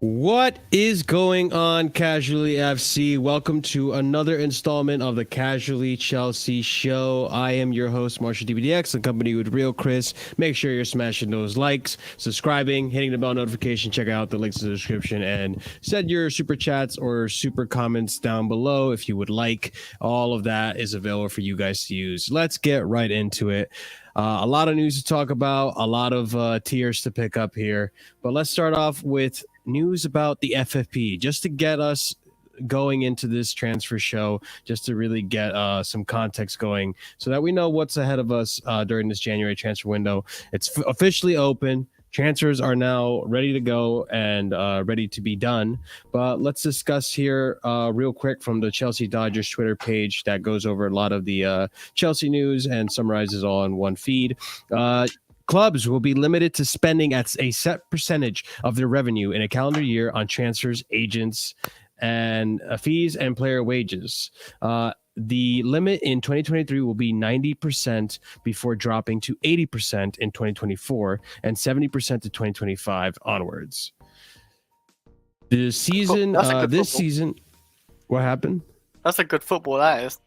What is going on, Casually FC? Welcome to another installment of the Casually Chelsea Show. I am your host, Marshalldbdx, accompanied with Real Chris. Make sure you're smashing those likes, subscribing, hitting the bell notification. Check out the links in the description and send your super chats or super comments down below if you would like. All of that is available for you guys to use. Let's get right into it. A lot of news to talk about, a lot of tiers to pick up here. But let's start off with news about the FFP, just to get us going into this transfer show, just to really get some context going so that we know what's ahead of us during this January transfer window. It's officially open. Transfers are now ready to go and ready to be done. But let's discuss here real quick from the Chelsea Dodgers Twitter page that goes over a lot of the Chelsea news and summarizes all in one feed. Clubs will be limited to spending at a set percentage of their revenue in a calendar year on transfers, agents, and fees and player wages. The limit in 2023 will be 90% before dropping to 80% in 2024 and 70% to 2025 onwards. The season, this season, what happened? That's a good football, that is.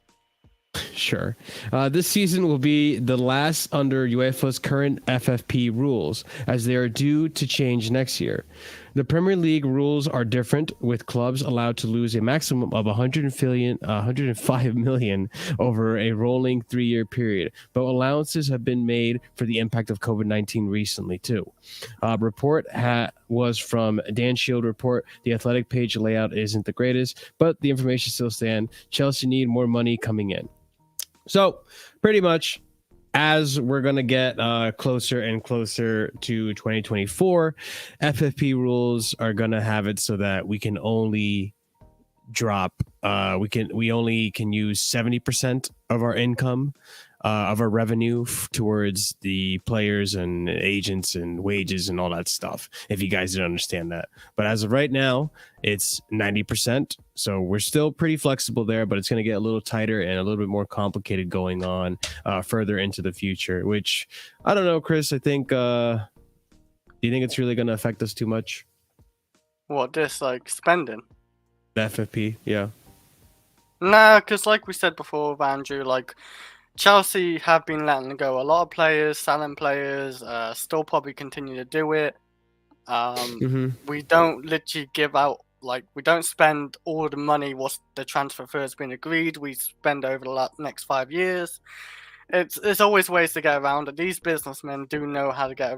Sure. This season will be the last under UEFA's current FFP rules, as they are due to change next year. The Premier League rules are different, with clubs allowed to lose a maximum of 105 million over a rolling 3-year period, but allowances have been made for the impact of COVID-19 recently, too. Report was from Dan Shield report. The Athletic page layout isn't the greatest, but the information still stands. Chelsea need more money coming in. So pretty much as we're going to get closer and closer to 2024, FFP rules are going to have it so that we can only drop, we only can use 70% of our income, of our revenue towards the players and agents and wages and all that stuff, if you guys didn't understand that. But as of right now, it's 90%. So we're still pretty flexible there, but it's going to get a little tighter and a little bit more complicated going on further into the future, which I don't know, Chris. I think, do you think it's really going to affect us too much? What, this, like, spending? The FFP, yeah. Nah, because like we said before with Andrew, like, Chelsea have been letting go a lot of players, selling players, still probably continue to do it. We don't literally give out, like, we don't spend all the money once the transfer fee has been agreed. We spend over the next 5 years. There's always ways to get around it. These businessmen do know how to get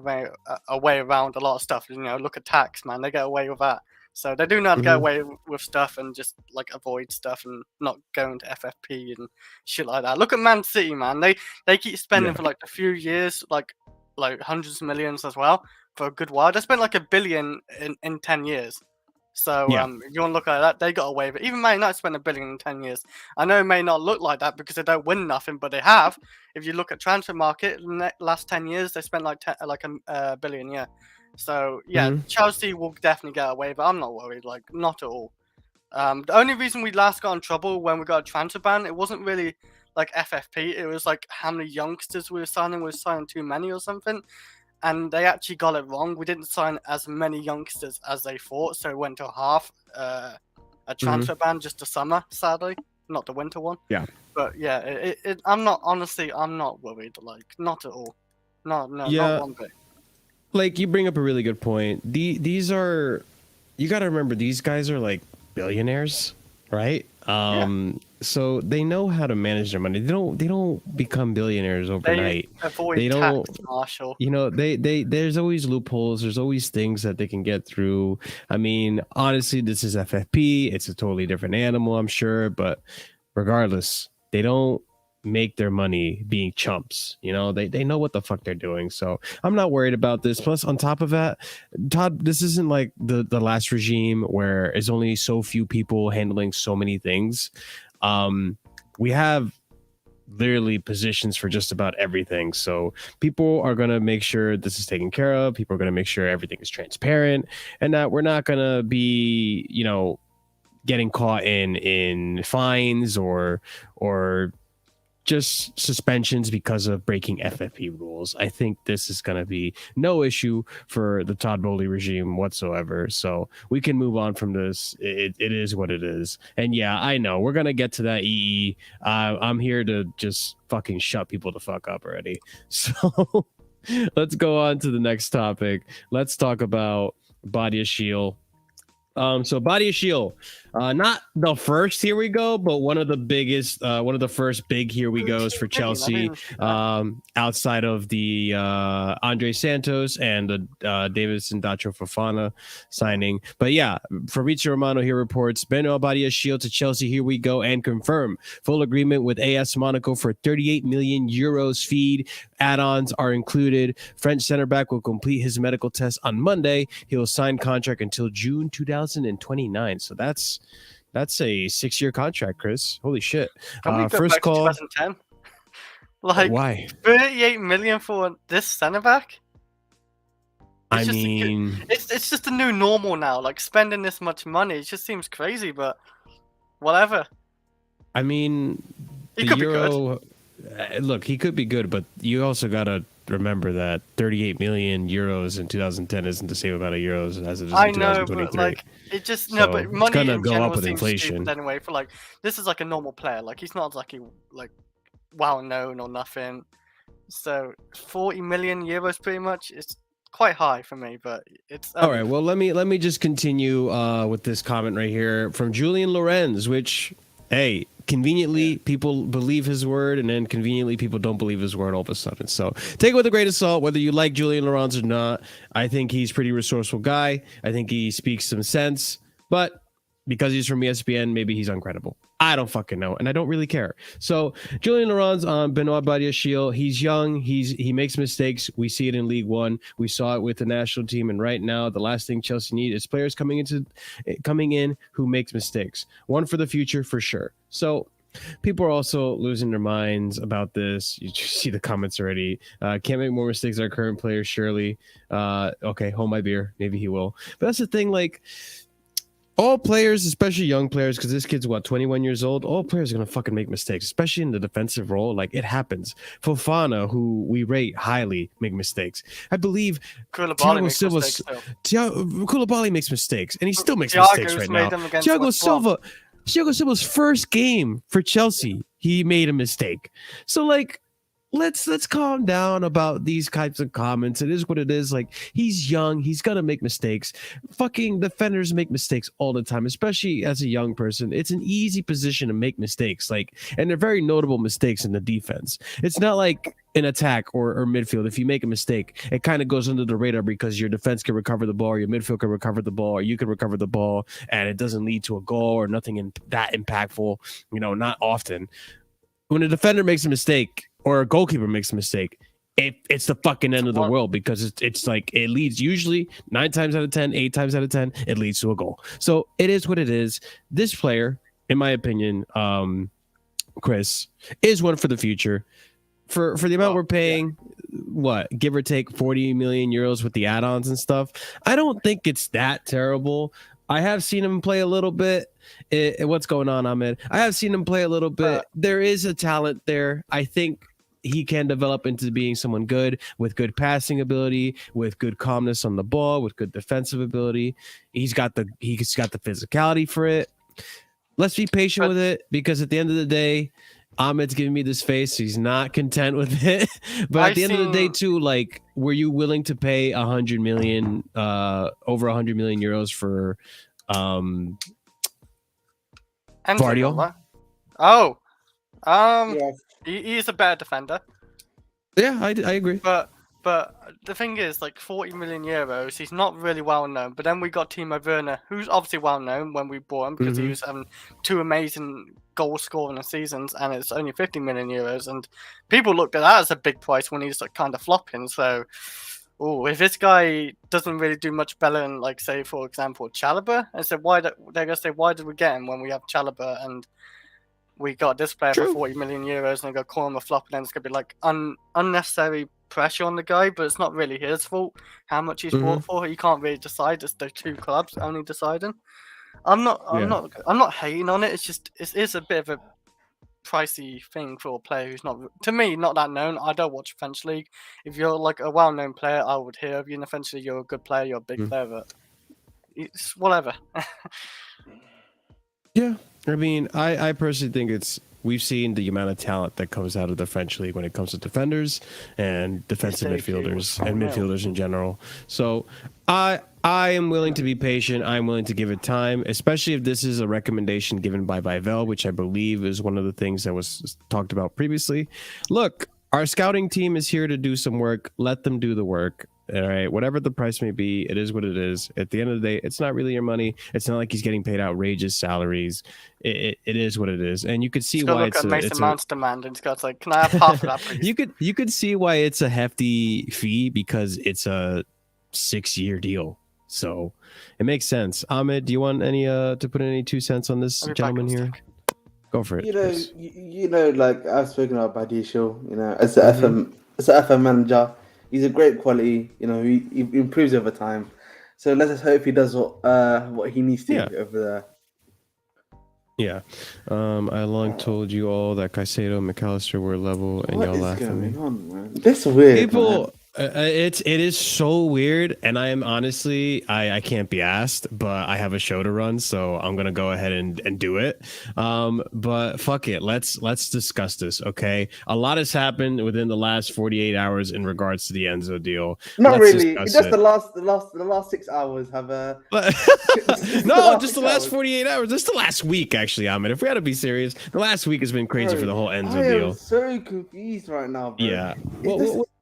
a way around a lot of stuff. You know, look at tax, man. They get away with that. So they do know how to get away with stuff and just like avoid stuff and not going to FFP and shit like that. Look at Man City, man. They keep spending for like a few years, like hundreds of millions as well for a good while. They spent like $1 billion in 10 years. So if you want to look at that, they got away with it. Even Man United spent $1 billion in 10 years. I know it may not look like that because they don't win nothing, but they have. If you look at transfer market, in the last 10 years, they spent like $1 billion, yeah. So yeah, Chelsea will definitely get away, but I'm not worried, like not at all. The only reason we last got in trouble when we got a transfer ban, it wasn't really like FFP. It was like how many youngsters we were signing. We were signing too many or something, and they actually got it wrong. We didn't sign as many youngsters as they thought, so it went to half a transfer ban just the summer, sadly, not the winter one. Yeah, but yeah, I'm not worried, like not at all. Not one bit. Like you bring up a really good point. These are, you got to remember, these guys are like billionaires, right? So they know how to manage their money. They don't become billionaires overnight. They avoid tax, Marshall. You know, there's always loopholes. There's always things that they can get through. I mean, honestly, this is FFP. It's a totally different animal, I'm sure, but regardless, they don't make their money being chumps. You know, they know what the fuck they're doing. So I'm not worried about this. Plus, on top of that, Todd, this isn't like the last regime where it's only so few people handling so many things. We have literally positions for just about everything. So people are going to make sure this is taken care of. People are going to make sure everything is transparent and that we're not going to be, you know, getting caught in fines or just suspensions because of breaking FFP rules. I think this is going to be no issue for the Todd Bowley regime whatsoever. So we can move on from this. It is what it is. And yeah, I know we're going to get to that EE. I'm here to just fucking shut people the fuck up already. So let's go on to the next topic. Let's talk about BADIASHILE. So BADIASHILE, not the first here we go, but one of the biggest, one of the first big here we goes for Chelsea, outside of the Andre Santos and the Davidson Dacho Fofana signing. But yeah, Fabrizio Romano here reports Benoit BADIASHILE to Chelsea. Here we go, and confirm full agreement with AS Monaco for 38 million euros. Feed add-ons are included. French center back will complete his medical test on Monday. He will sign contract until June 2029. So that's a 6-year contract, Chris. Holy shit. Can we go first back call. to 2010? Like, why? 38 million for this centre back? I mean, it's just a new normal now. Like, spending this much money, it just seems crazy, but whatever. I mean, He the could be Euro. Look, he could be good, but you also got to remember that 38 million euros in 2010 isn't the same amount of euros as it is in 2023. But like it just So but it's money gonna in go general up with seems inflation. stupid anyway. For like, this is like a normal player. Like, he's not like well known or nothing. So 40 million euros pretty much. It's quite high for me, but it's all right. Well, let me just continue with this comment right here from Julian Lorenz, which, hey, conveniently people believe his word, and then conveniently people don't believe his word all of a sudden. So take it with a grain of salt, whether you like Julian Lorenz or not. I think he's a pretty resourceful guy. I think he speaks some sense, but because he's from ESPN, maybe he's uncredible. I don't fucking know, and I don't really care. So Julian Lorenz on Benoit BADIASHILE. He's young. He makes mistakes. We see it in League One. We saw it with the national team, and right now the last thing Chelsea need is players coming in who makes mistakes. One for the future for sure. So people are also losing their minds about this. You see the comments already. Can't make more mistakes than our current players, surely. Okay, hold my beer. Maybe he will. But that's the thing, like, all players, especially young players, because this kid's, 21 years old, all players are going to fucking make mistakes, especially in the defensive role. Like, it happens. Fofana, who we rate highly, make mistakes. I believe Thiago Koulibaly makes mistakes, and he still makes mistakes right now. Thiago Silva's first game for Chelsea, he made a mistake. So, like, let's calm down about these types of comments. It is what it is. Like, he's young, he's gonna make mistakes. Fucking defenders make mistakes all the time, especially as a young person. It's an easy position to make mistakes, like, and they're very notable mistakes in the defense. It's not like in attack or midfield. If you make a mistake, it kind of goes under the radar because your defense can recover the ball, or your midfield can recover the ball, or you can recover the ball, and it doesn't lead to a goal or nothing that impactful, not often. When a defender makes a mistake or a goalkeeper makes a mistake, it's the fucking end of the world, because it's like, it leads usually 9 times out of 10, 8 times out of 10, it leads to a goal. So it is what it is. This player, in my opinion, Chris, is one for the future. For the amount we're paying, give or take 40 million euros with the add-ons and stuff, I don't think it's that terrible. I have seen him play a little bit. What's going on, Ahmed? I have seen him play a little bit. There is a talent there. I think he can develop into being someone good, with good passing ability, with good calmness on the ball, with good defensive ability. He's got the physicality for it. Let's be patient with it, because at the end of the day, Ahmed's giving me this face. He's not content with it. But at the end of the day, too, like, were you willing to pay 100 million, over 100 million euros for Vardio? Yes. He is a better defender. Yeah, I agree. But the thing is, like, 40 million euros, he's not really well known. But then we got Timo Werner, who's obviously well known when we bought him, because he was having 2 amazing goal scoring seasons, and it's only 50 million euros. And people looked at that as a big price when he's, like, kind of flopping. So, if this guy doesn't really do much better than, like, say, for example, Chalobah, and so they're gonna say, why did we get him when we have Chalobah and we got this player for 40 million euros, and they go call him a flop, and then it's gonna be like unnecessary pressure on the guy, but it's not really his fault how much he's bought for. He can't really decide. It's the 2 clubs only deciding. I'm not hating on it. It's just, it's a bit of a pricey thing for a player who's not, to me, not that known. I don't watch French league. If you're like a well-known player, I would hear of you, and eventually you're a good player, you're a big player, but it's whatever. Yeah, I mean, I personally think we've seen the amount of talent that comes out of the French league when it comes to defenders and defensive midfielders and midfielders in general. So I am willing to be patient. I'm willing to give it time, especially if this is a recommendation given by Bivel, which I believe is one of the things that was talked about previously. Look, our scouting team is here to do some work. Let them do the work. All right, whatever the price may be, it is what it is. At the end of the day, it's not really your money. It's not like he's getting paid outrageous salaries. It is what it is, and you could see why look at Mason Mount's demand, and Scott's like, "Can I have half of that, please?" You could see why it's a hefty fee because it's a 6-year deal. So it makes sense. Ahmed, do you want to put in any 2 cents on this gentleman here? Go for it. You know, like I've spoken about BADIASHILE, as the FM manager. He's a great quality, he improves over time. So let's just hope he does what he needs to over there. Yeah. I long told you all that Caicedo and MacAlister were level and y'all laughed at me. On, man? That's weird. People, it is so weird, and I am honestly I can't be asked, but I have a show to run, so I'm gonna go ahead and do it. But fuck it, let's discuss this, okay? A lot has happened within the last 48 hours in regards to the Enzo deal. Not really. Just the last 6 hours have a. No, just the last 48 hours. Just the last week, actually, Ahmed. If we had to be serious, the last week has been crazy for the whole Enzo deal. I'm so confused right now, bro. Yeah.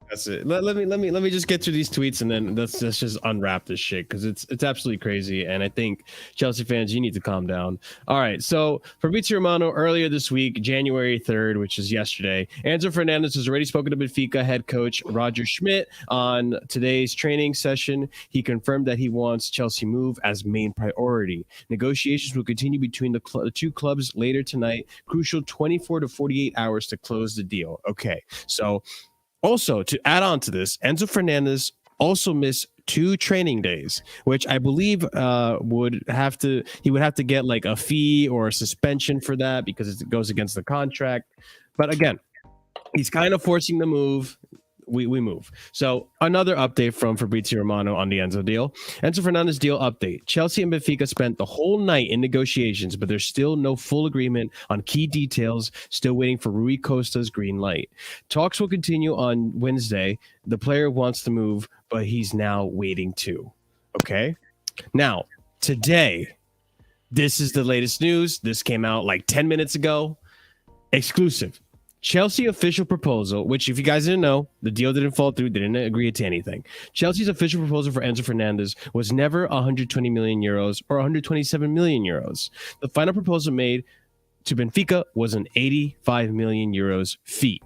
That's it. Let me just get through these tweets and then let's just unwrap this shit because it's absolutely crazy, and I think Chelsea fans, you need to calm down. All right, so Fabrizio Romano earlier this week, January 3rd, which is yesterday, Enzo Fernandez has already spoken to Benfica head coach Roger Schmidt on today's training session. He confirmed that he wants Chelsea move as main priority. Negotiations will continue between the two clubs later tonight. Crucial 24 to 48 hours to close the deal. Okay, so. Also, to add on to this, Enzo Fernandez also missed 2 training days, which I believe he would have to get like a fee or a suspension for that because it goes against the contract. But again, he's kind of forcing the move. We move. So another update from Fabrizio Romano on the Enzo deal. Enzo Fernandez deal update. Chelsea and Benfica spent the whole night in negotiations, but there's still no full agreement on key details. Still waiting for Rui Costa's green light. Talks will continue on Wednesday. The player wants to move, but he's now waiting too. Okay. Now, today, this is the latest news. This came out like 10 minutes ago. Exclusive. Chelsea official proposal, which if you guys didn't know, the deal didn't fall through. They didn't agree to anything. Chelsea's official proposal for Enzo Fernandez was never 120 million euros or 127 million euros. The final proposal made to Benfica was an 85 million euros fee.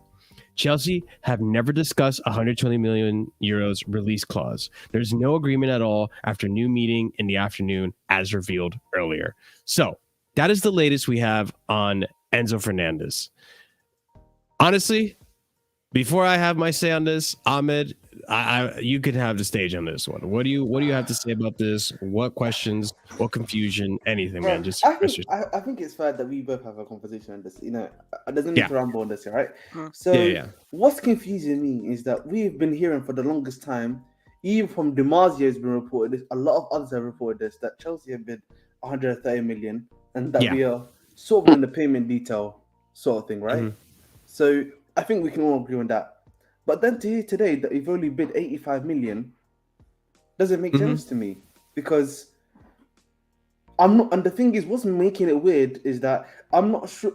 Chelsea have never discussed 120 million euros release clause. There's no agreement at all after new meeting in the afternoon, as revealed earlier. So that is the latest we have on Enzo Fernandez. Honestly, before I have my say on this, Ahmed, you could have the stage on this one. What do you have to say about this? What questions? What confusion? Anything, man? Just I think it's fair that we both have a conversation on this. There's no need to ramble on this, right? So what's confusing me is that we've been hearing for the longest time, even from DiMarzio has been reported this. A lot of others have reported this, that Chelsea have bid 130 million, and that we are sort of in the payment detail sort of thing, right? Mm-hmm. So I think we can all agree on that. But then to hear today that we've only bid 85 million doesn't make sense to me, because I'm not. And the thing is, what's making it weird is that I'm not sure.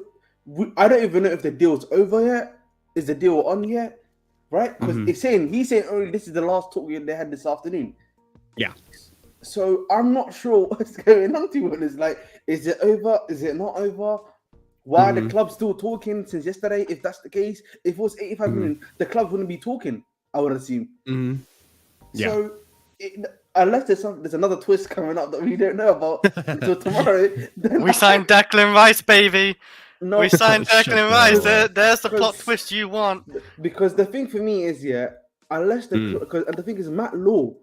I don't even know if the deal's over yet. Is the deal on yet? Right? Because he's saying, "Oh, this is the last talk they had this afternoon." Yeah. So I'm not sure what's going on. To be honest, like, is it over? Is it not over? Why are the clubs still talking since yesterday? If that's the case, if it was 85 million, the clubs wouldn't be talking, I would assume. Yeah. So, unless there's another twist coming up that we don't know about until tomorrow. We signed Declan Rice, baby. No, we signed Declan Rice. There's the plot twist you want. Because the thing for me is, unless because and the thing is, Matt Law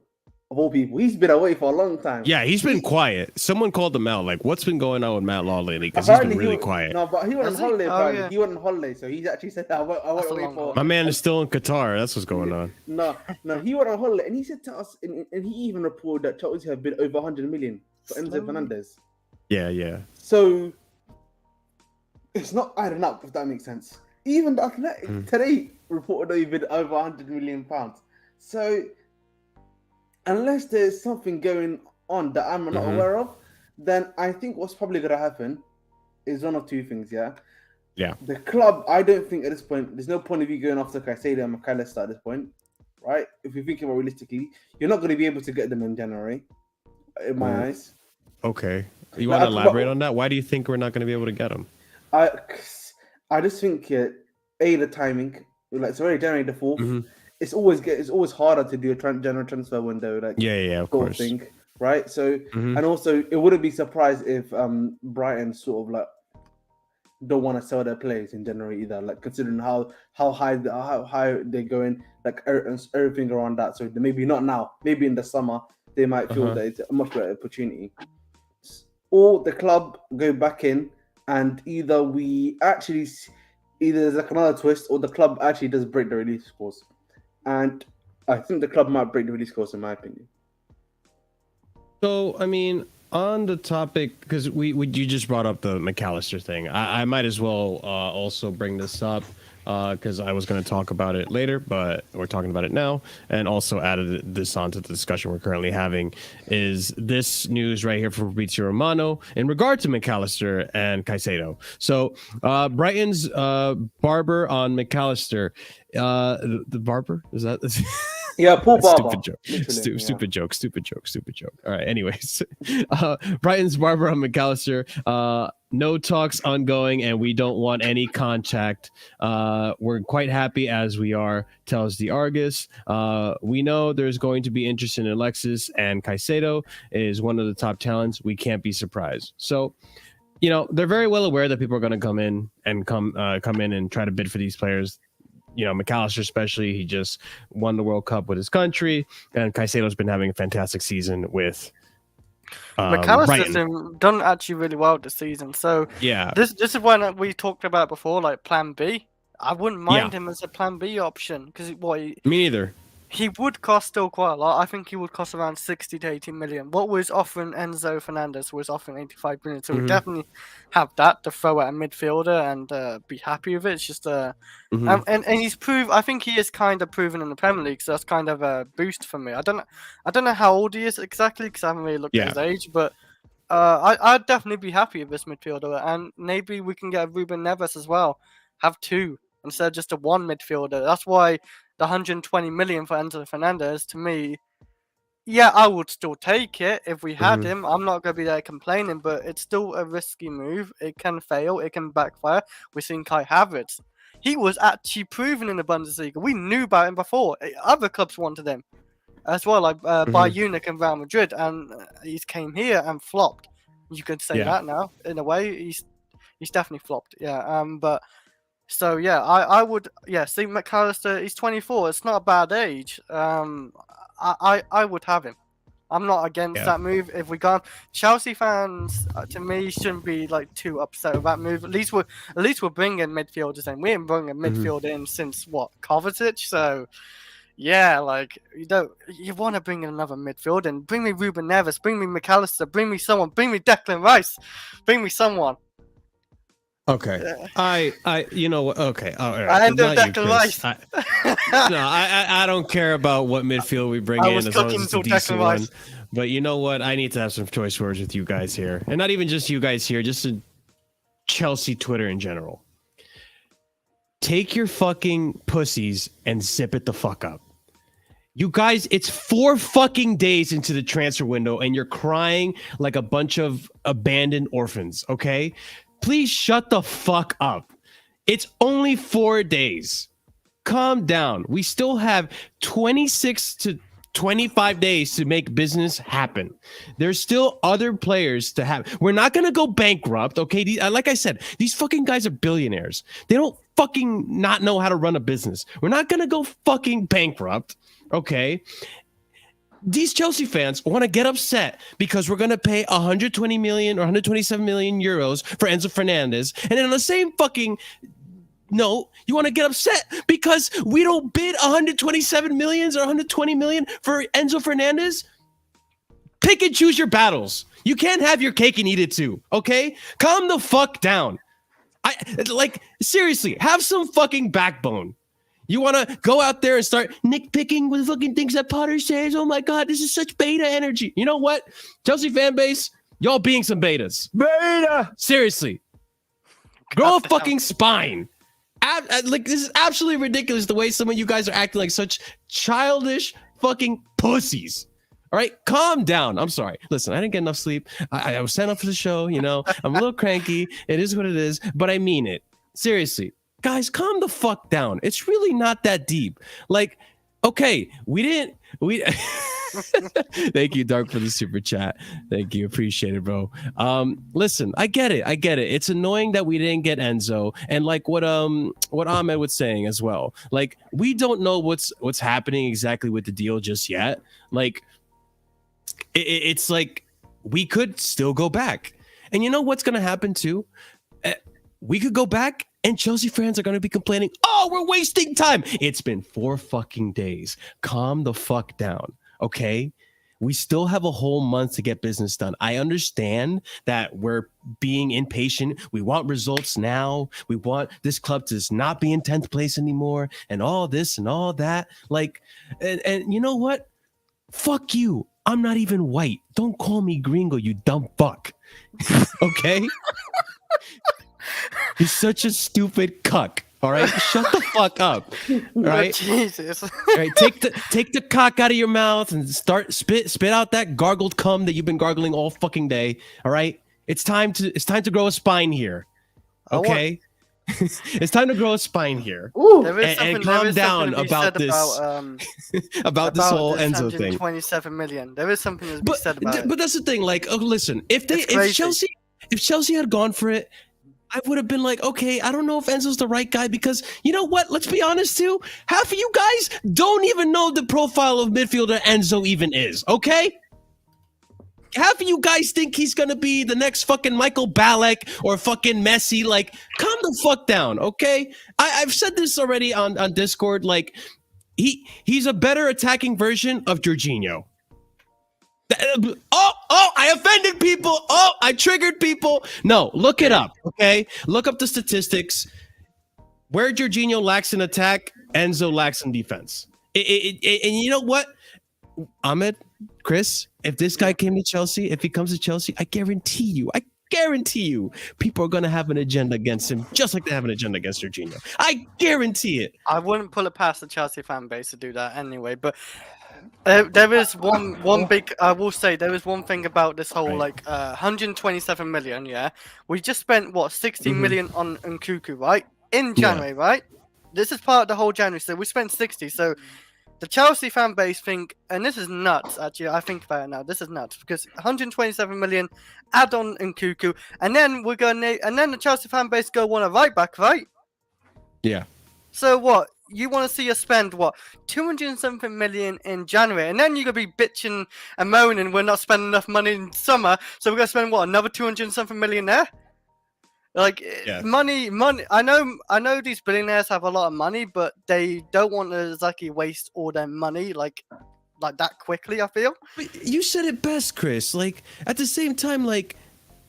of all people. He's been away for a long time. Yeah, he's been quiet. Someone called him out. Like, what's been going on with Matt Law lately? Because he's been really quiet. No, but he went on holiday. Apparently, he went on holiday, so he's actually said that I went away for. My man is still in Qatar. That's what's going on. No, he went on holiday, and he said to us, and he even reported that Chelsea have bid over 100 million for Enzo Fernandez. Yeah. So it's not adding up, if that makes sense. Even the Athletic today reported they bid over 100 million pounds. So unless there's something going on that I'm not aware of, then I think what's probably going to happen is one of two things, yeah? The club, I don't think at this point, there's no point of you going after Caicedo and MacAlister at this point, right? If you think about realistically, you're not going to be able to get them in January, in my eyes. Okay. You want to elaborate on that? Why do you think we're not going to be able to get them? I just think, the timing, like it's already January the 4th. It's always harder to do a general transfer window, like of course, thing, right? So and also it wouldn't be surprised if Brighton sort of like don't want to sell their players in January either, like considering how high they're going, like everything around that. So maybe not now, maybe in the summer they might feel that it's a much better opportunity, or the club go back in and either there's like another twist, or the club actually does break the release clause. And I think the club might break the release clause, in my opinion. So, I mean, on the topic, because you just brought up the MacAlister thing, I might as well also bring this up because I was going to talk about it later, but we're talking about it now, and also added this onto the discussion we're currently having, is this news right here from Fabrizio Romano in regard to MacAlister and Caicedo. So Brighton's barber on MacAlister, the barber, is that... Yeah, Paul Barber. Stupid joke. All right, anyways. Brighton's barber on MacAlister. No talks ongoing, and we don't want any contact. We're quite happy as we are, tells the Argus. We know there's going to be interest in Alexis, and Caicedo is one of the top talents. We can't be surprised. So, they're very well aware that people are going to come in and come in and try to bid for these players. MacAlister especially, he just won the World Cup with his country, and Caicedo's been having a fantastic season with MacAlister's done actually really well this season. So this is one we talked about before, like Plan B. I wouldn't mind him as a Plan B option because me neither. He would cost still quite a lot. I think he would cost around 60 to 80 million. What was offering Enzo Fernandez was offering 85 million. So we definitely have that to throw at a midfielder and be happy with it. It's just and he's I think he is kind of proven in the Premier League, so that's kind of a boost for me. I don't know how old he is exactly because I haven't really looked at his age, but I'd definitely be happy with this midfielder, and maybe we can get Ruben Neves as well. Have two instead of just a one midfielder. That's why the 120 million for Enzo Fernandez, to me, I would still take it if we had him. I'm not going to be there complaining, but it's still a risky move. It can fail. It can backfire. We've seen Kai Havertz. He was actually proven in the Bundesliga. We knew about him before. Other clubs wanted him as well, like Bayern Munich and Real Madrid, and he's came here and flopped. You could say that now. In a way, he's definitely flopped. But... So I would see MacAlister. He's 24. It's not a bad age. I would have him. I'm not against that move. If we can't, Chelsea fans, to me, shouldn't be like too upset with that move. At least we're bringing midfielders in. We ain't bringing a midfielder in since Kovacic. So you want to bring in another midfielder and bring me Ruben Neves, bring me MacAlister, bring me someone, bring me Declan Rice, bring me someone. Okay, I okay, all right. I ended Declan Rice. I don't care about what midfield we bring in as long as it's a decent one. But you know what? I need to have some choice words with you guys here, and not even just you guys here, just in Chelsea Twitter in general. Take your fucking pussies and zip it the fuck up. You guys, it's 4 fucking days into the transfer window, and you're crying like a bunch of abandoned orphans. Okay. Please shut the fuck up. It's only 4 days. Calm down. We still have 26 to 25 days to make business happen. There's still other players to have. We're not going to go bankrupt, okay? Like I said, these fucking guys are billionaires. They don't fucking not know how to run a business. We're not going to go fucking bankrupt, okay? these Chelsea fans want to get upset because we're going to pay 120 million or 127 million euros for Enzo Fernandez. And then on the same fucking note, you want to get upset because we don't bid 127 million or 120 million for Enzo Fernandez? Pick and choose your battles. You can't have your cake and eat it too, okay? Calm the fuck down. Seriously, have some fucking backbone. You want to go out there and start nitpicking with fucking things that Potter says? Oh my God, this is such beta energy. You know what? Chelsea fan base, y'all being some betas. Beta! Seriously. Grow a fucking spine. This is absolutely ridiculous the way some of you guys are acting like such childish fucking pussies. All right, calm down. I'm sorry. Listen, I didn't get enough sleep. I was sent up for the show, you know. I'm a little cranky. It is what it is, but I mean it. Seriously. Guys, calm the fuck down. It's really not that deep. Like, okay, we Thank you, Dark, for the super chat. Thank you. Appreciate it, bro. Listen, I get it. It's annoying that we didn't get Enzo. And like what Ahmed was saying as well. Like, we don't know what's happening exactly with the deal just yet. Like, it's like we could still go back. And you know what's going to happen too? We could go back and Chelsea fans are going to be complaining, oh, we're wasting time. It's been 4 fucking days. Calm the fuck down, okay? We still have a whole month to get business done. I understand that we're being impatient. We want results now. We want this club to not be in 10th place anymore and all this and all that. Like, and you know what? Fuck you. I'm not even white. Don't call me gringo, you dumb fuck. Okay? You're such a stupid cuck. All right? Shut the fuck up. All right? Oh, Jesus. All right, take the cock out of your mouth and start spit out that gargled cum that you've been gargling all fucking day. All right? It's time to grow a spine here. Okay? It's time to grow a spine here. And calm down about this about this whole Enzo thing. 27 million. There is something to be said about it. But that's the thing. Like, listen, if Chelsea had gone for it, I would have been like, okay, I don't know if Enzo's the right guy because you know what? Let's be honest too. Half of you guys don't even know the profile of midfielder Enzo even is. Okay. Half of you guys think he's gonna be the next fucking Michael Ballack or fucking Messi. Like, calm the fuck down, okay? I've said this already on Discord. Like, he's a better attacking version of Jorginho. I offended people. Oh, I triggered people. No, look it up, okay? Look up the statistics. Where Jorginho lacks in attack, Enzo lacks in defense. And you know what, Ahmed, Chris, if this guy came to Chelsea, if he comes to Chelsea, I guarantee you, people are going to have an agenda against him, just like they have an agenda against Jorginho. I guarantee it. I wouldn't pull it past the Chelsea fan base to do that anyway, but there is one big, I will say, there is one thing about this whole, 127 million, yeah? We just spent, 60 million on Nkunku, right? In January, right? This is part of the whole January, so we spent 60, so the Chelsea fan base think, and this is nuts, actually, I think about it now, this is nuts, because 127 million, add on Nkunku, and then the Chelsea fan base go want a right back, right? Yeah. So what? You want to see us spend, 200 and something million in January, and then you're going to be bitching and moaning we're not spending enough money in summer, so we're going to spend, another 200 and something million there? Like, money. I know these billionaires have a lot of money, but they don't want to exactly waste all their money like that quickly, I feel. But you said it best, Chris. Like, at the same time, like,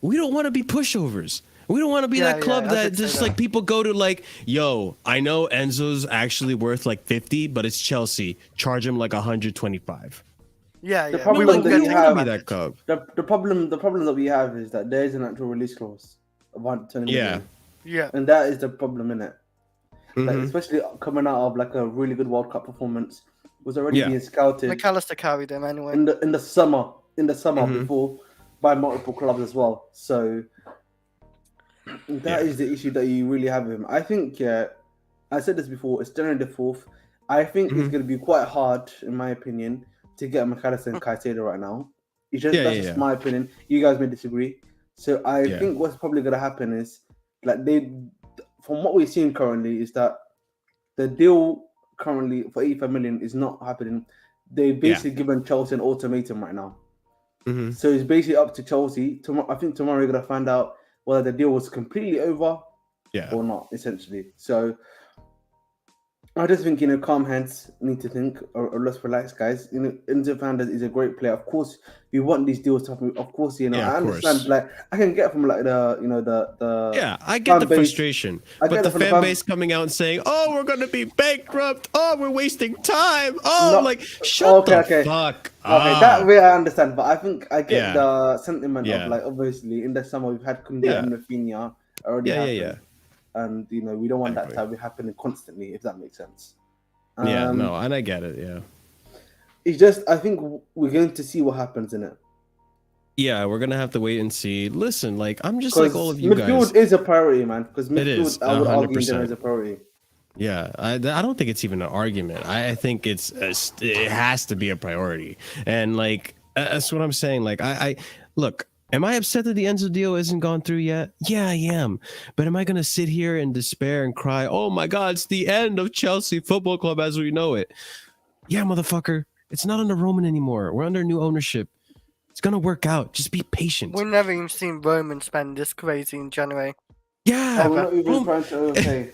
we don't want to be pushovers. We don't want to be that club that just like people go to like, yo, I know Enzo's actually worth like 50, but it's Chelsea. Charge him like 125. The problem the problem that we have is that there is an actual release clause of 120 million. Yeah. And that is the problem, innit? Like, especially coming out of like a really good World Cup performance, was already being scouted. MacAlister carried him anyway. In the summer before by multiple clubs as well. So that is the issue that you really have with him. I think, I said this before, it's January the 4th. I think it's going to be quite hard, in my opinion, to get MacAlister and Caicedo right now. That's just my opinion. You guys may disagree. So I think what's probably going to happen is, like, from what we've seen currently, is that the deal currently for 85 million is not happening. they've basically given Chelsea an ultimatum right now. So it's basically up to Chelsea. I think tomorrow we're gonna find out whether the deal was completely over or not, essentially. So I just think, calm heads need to think, or let's relax, guys. Enzo Fernandez is a great player. Of course, we want these deals to happen. Of course, I understand. Like, I can get from like the I get the frustration, but the fan base coming out and saying, "Oh, we're gonna be bankrupt. Oh, we're wasting time. Oh, shut the fuck up." Okay, that way I understand, but I think I get the sentiment of like, obviously in the summer we've had Kone and Rafinha already happened. And we don't want that to be happening constantly, if that makes sense. And I get it. It's just, I think we're going to see what happens in it. Yeah, we're gonna have to wait and see. Listen, like, I'm just like all of you guys. Midfield is a priority, man. Because midfield, it is, I would argue, is a priority. Yeah, I don't think it's even an argument. I think it has to be a priority, and like that's what I'm saying. Like, I look. Am I upset that the Enzo deal isn't gone through yet? Yeah, I am. But am I going to sit here in despair and cry, oh my God, it's the end of Chelsea Football Club as we know it? Yeah, motherfucker. It's not under Roman anymore. We're under new ownership. It's going to work out. Just be patient. We've never even seen Roman spend this crazy in January. Yeah. We're not even trying to overpay.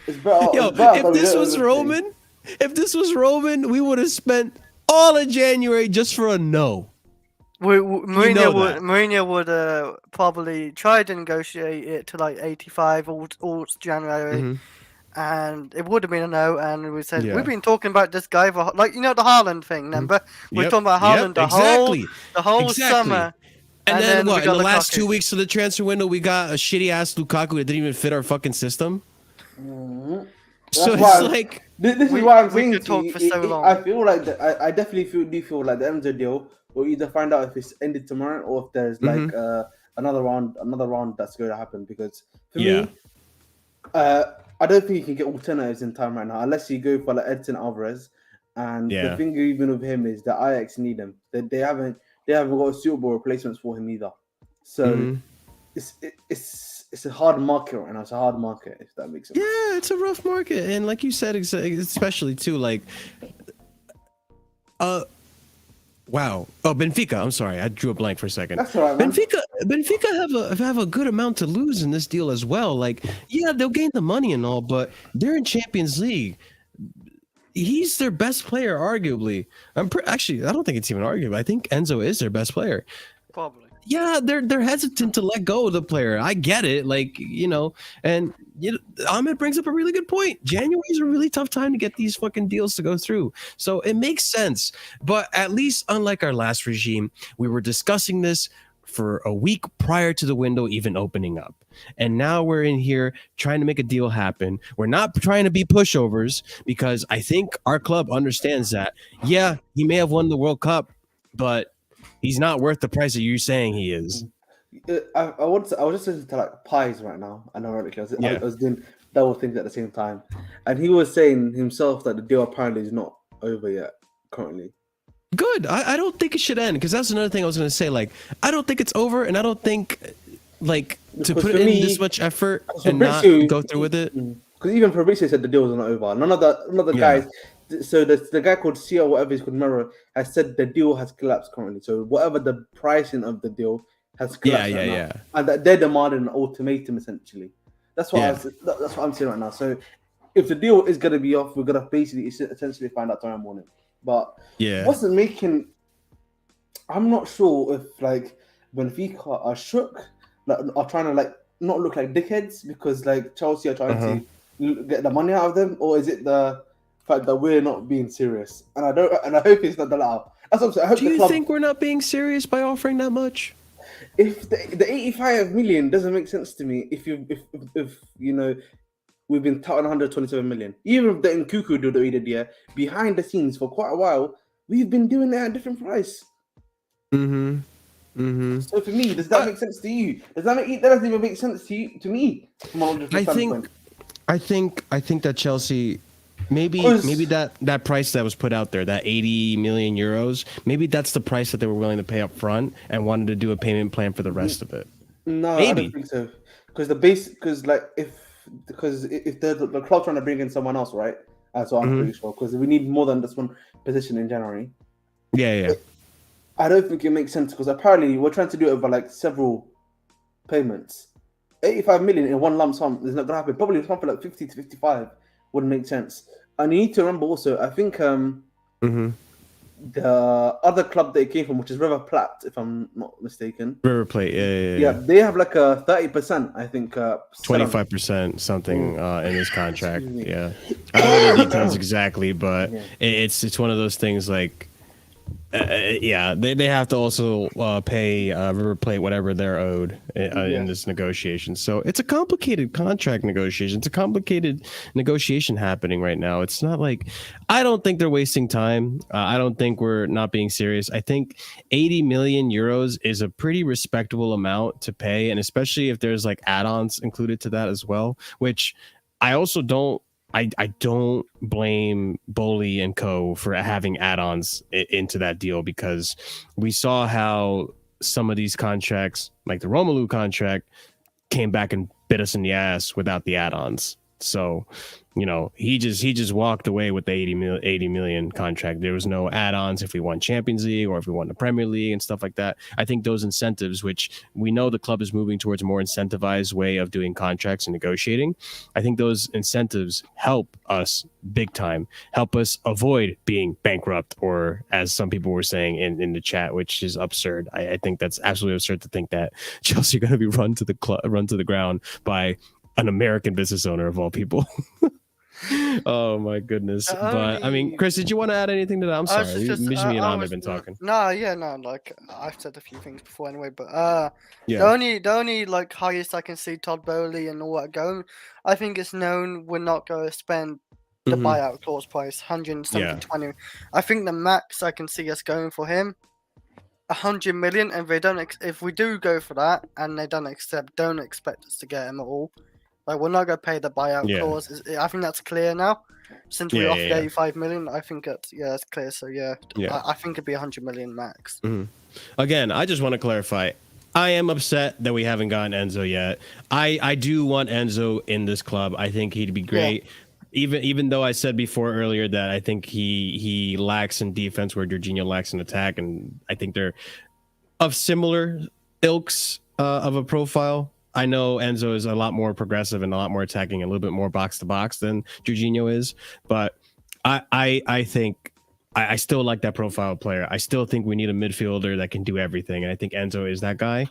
It's better. If this was Roman, we would have spent all of January just for a no. Mourinho would probably try to negotiate it to like 85 all January, and it would have been a no. And we said we've been talking about this guy for the Haaland thing. Remember, we're talking about Haaland the whole summer. And then what? In the last 2 weeks of the transfer window, we got a shitty ass Lukaku that didn't even fit our fucking system. So it's like this is why I'm saying talk for so long. I feel like I definitely do feel like the Enzo deal. We'll either find out if it's ended tomorrow or if there's like another round that's going to happen. Because for me, I don't think you can get alternatives in time right now unless you go for like Edson Alvarez. And the thing even with him is that Ajax need him. They haven't got suitable replacements for him either. So it's a hard market right now. It's a hard market, if that makes sense. Yeah, it's a rough market, and like you said, especially too, like wow. Oh, Benfica. I'm sorry. I drew a blank for a second. That's all right, man. Benfica have a good amount to lose in this deal as well. Like, yeah, they'll gain the money and all, but they're in Champions League. He's their best player, arguably. Actually, I don't think it's even arguable. I think Enzo is their best player. Probably. Yeah, they're hesitant to let go of the player. I get it. Like, and Ahmed brings up a really good point. January is a really tough time to get these fucking deals to go through. So it makes sense. But at least unlike our last regime, we were discussing this for a week prior to the window even opening up. And now we're in here trying to make a deal happen. We're not trying to be pushovers because I think our club understands that. Yeah, he may have won the World Cup, but he's not worth the price that you're saying he is. I was just listening to like Pies right now, and ironically, I was doing double things at the same time, and he was saying himself that the deal apparently is not over yet currently. Good. I don't think it should end because that's another thing I was going to say. Like, I don't think it's over, and I don't think to put in this much effort and not go through with it. Because even Fabrizio said the deal was not over. None of the guys. So the guy called Sia, whatever he's called, Mero, has said the deal has collapsed currently. So whatever the pricing of the deal has collapsed now. And that they're demanding an ultimatum essentially. That's what that's what I'm saying right now. So if the deal is gonna be off, we're gonna basically essentially find out tomorrow morning. But wasn't making. I'm not sure if like Benfica are shook, like are trying to like not look like dickheads because like Chelsea are trying to get the money out of them, or is it the fact that we're not being serious? And I hope it's not the Leao. That's what I'm saying. I hope Do you think we're not being serious by offering that much? If the 85 million doesn't make sense to me, if we've been touting 127 million, even if the Nkuku deal that we did behind the scenes for quite a while, we've been doing it at a different price. So for me, does that make sense to you? That doesn't even make sense to me. I think that Chelsea. Maybe that price that was put out there, that 80 million euros, maybe that's the price that they were willing to pay up front and wanted to do a payment plan for the rest of it. No, maybe. I don't think so. Because if the club's trying to bring in someone else, right? That's what I'm pretty sure, because we need more than just one position in January. Yeah. I don't think it makes sense, because apparently we're trying to do it over like several payments. 85 million in one lump sum is not going to happen. Probably something like 50 to 55 wouldn't make sense. And you need to remember also, I think the other club they came from, which is River Plate, if I'm not mistaken. River Plate, yeah. They have like a 30%, I think. 25% something in this contract. Yeah, I don't know the details exactly, but it's one of those things like. They have to also pay River Plate whatever they're owed in this negotiation. So it's a complicated contract negotiation. It's a complicated negotiation happening right now. It's not like I don't think they're wasting time. I don't think we're not being serious. I think 80 million euros is a pretty respectable amount to pay, and especially if there's like add-ons included to that as well, which I also don't. I don't blame Bowley and Co. for having add-ons into that deal, because we saw how some of these contracts, like the Romelu contract, came back and bit us in the ass without the add-ons. So, you know, he just walked away with the 80 million contract. There was no add-ons if we won Champions League or if we won the Premier League and stuff like that. I think those incentives, which we know the club is moving towards a more incentivized way of doing contracts and negotiating, I think those incentives help us big time, help us avoid being bankrupt, or as some people were saying in the chat, which is absurd. I think that's absolutely absurd to think that Chelsea are going to be run to the ground by an American business owner of all people. Oh my goodness. But I mean, Chris, did you want to add anything to that? I'm sorry. Me and Ahmed have been talking. No, like I've said a few things before anyway, but the only like highest I can see Todd Bowley and all that going, I think it's known we're not going to spend the buyout clause price, 170-20. I think the max I can see us going for him, 100 million, and if we do go for that and they don't expect us to get him at all. Like, we're not going to pay the buyout clause. I think that's clear now. Since we offered 85 million, I think it's clear. So I think it'd be 100 million max. Again, I just want to clarify. I am upset that we haven't gotten Enzo yet. I do want Enzo in this club. I think he'd be great. Even though I said before earlier that I think he lacks in defense where Jorginho lacks in attack, and I think they're of similar ilks of a profile. I know Enzo is a lot more progressive and a lot more attacking, a little bit more box to box than Jorginho is, but I think I still like that profile player. I still think we need a midfielder that can do everything, and I think Enzo is that guy.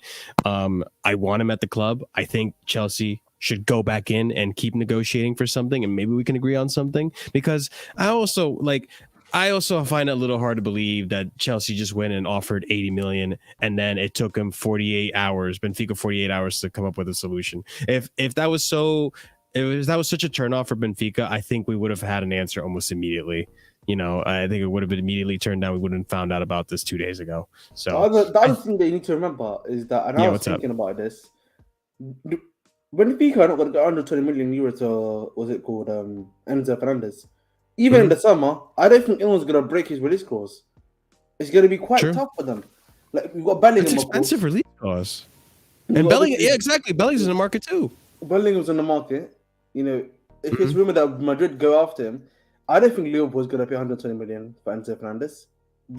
I want him at the club. I think Chelsea should go back in and keep negotiating for something, and maybe we can agree on something, because I also find it a little hard to believe that Chelsea just went and offered 80 million and then it took him 48 hours, Benfica 48 hours to come up with a solution. If that was such a turnoff for Benfica, I think we would have had an answer almost immediately. You know, I think it would have been immediately turned down. We wouldn't have found out about this 2 days ago. So the other thing that you need to remember is that, and I was thinking about this, Benfica are not going to get under 20 million euros, or was it called Enzo Fernandez? Even in the summer, I don't think anyone's going to break his release clause. It's going to be quite tough for them. Like, we've got Bellingham. It's expensive release clause. And Bellingham, exactly. Bellingham's in the market too. Bellingham's in the market. You know, if it's rumored that Madrid go after him, I don't think Liverpool's going to pay 120 million for Enzo Fernandez.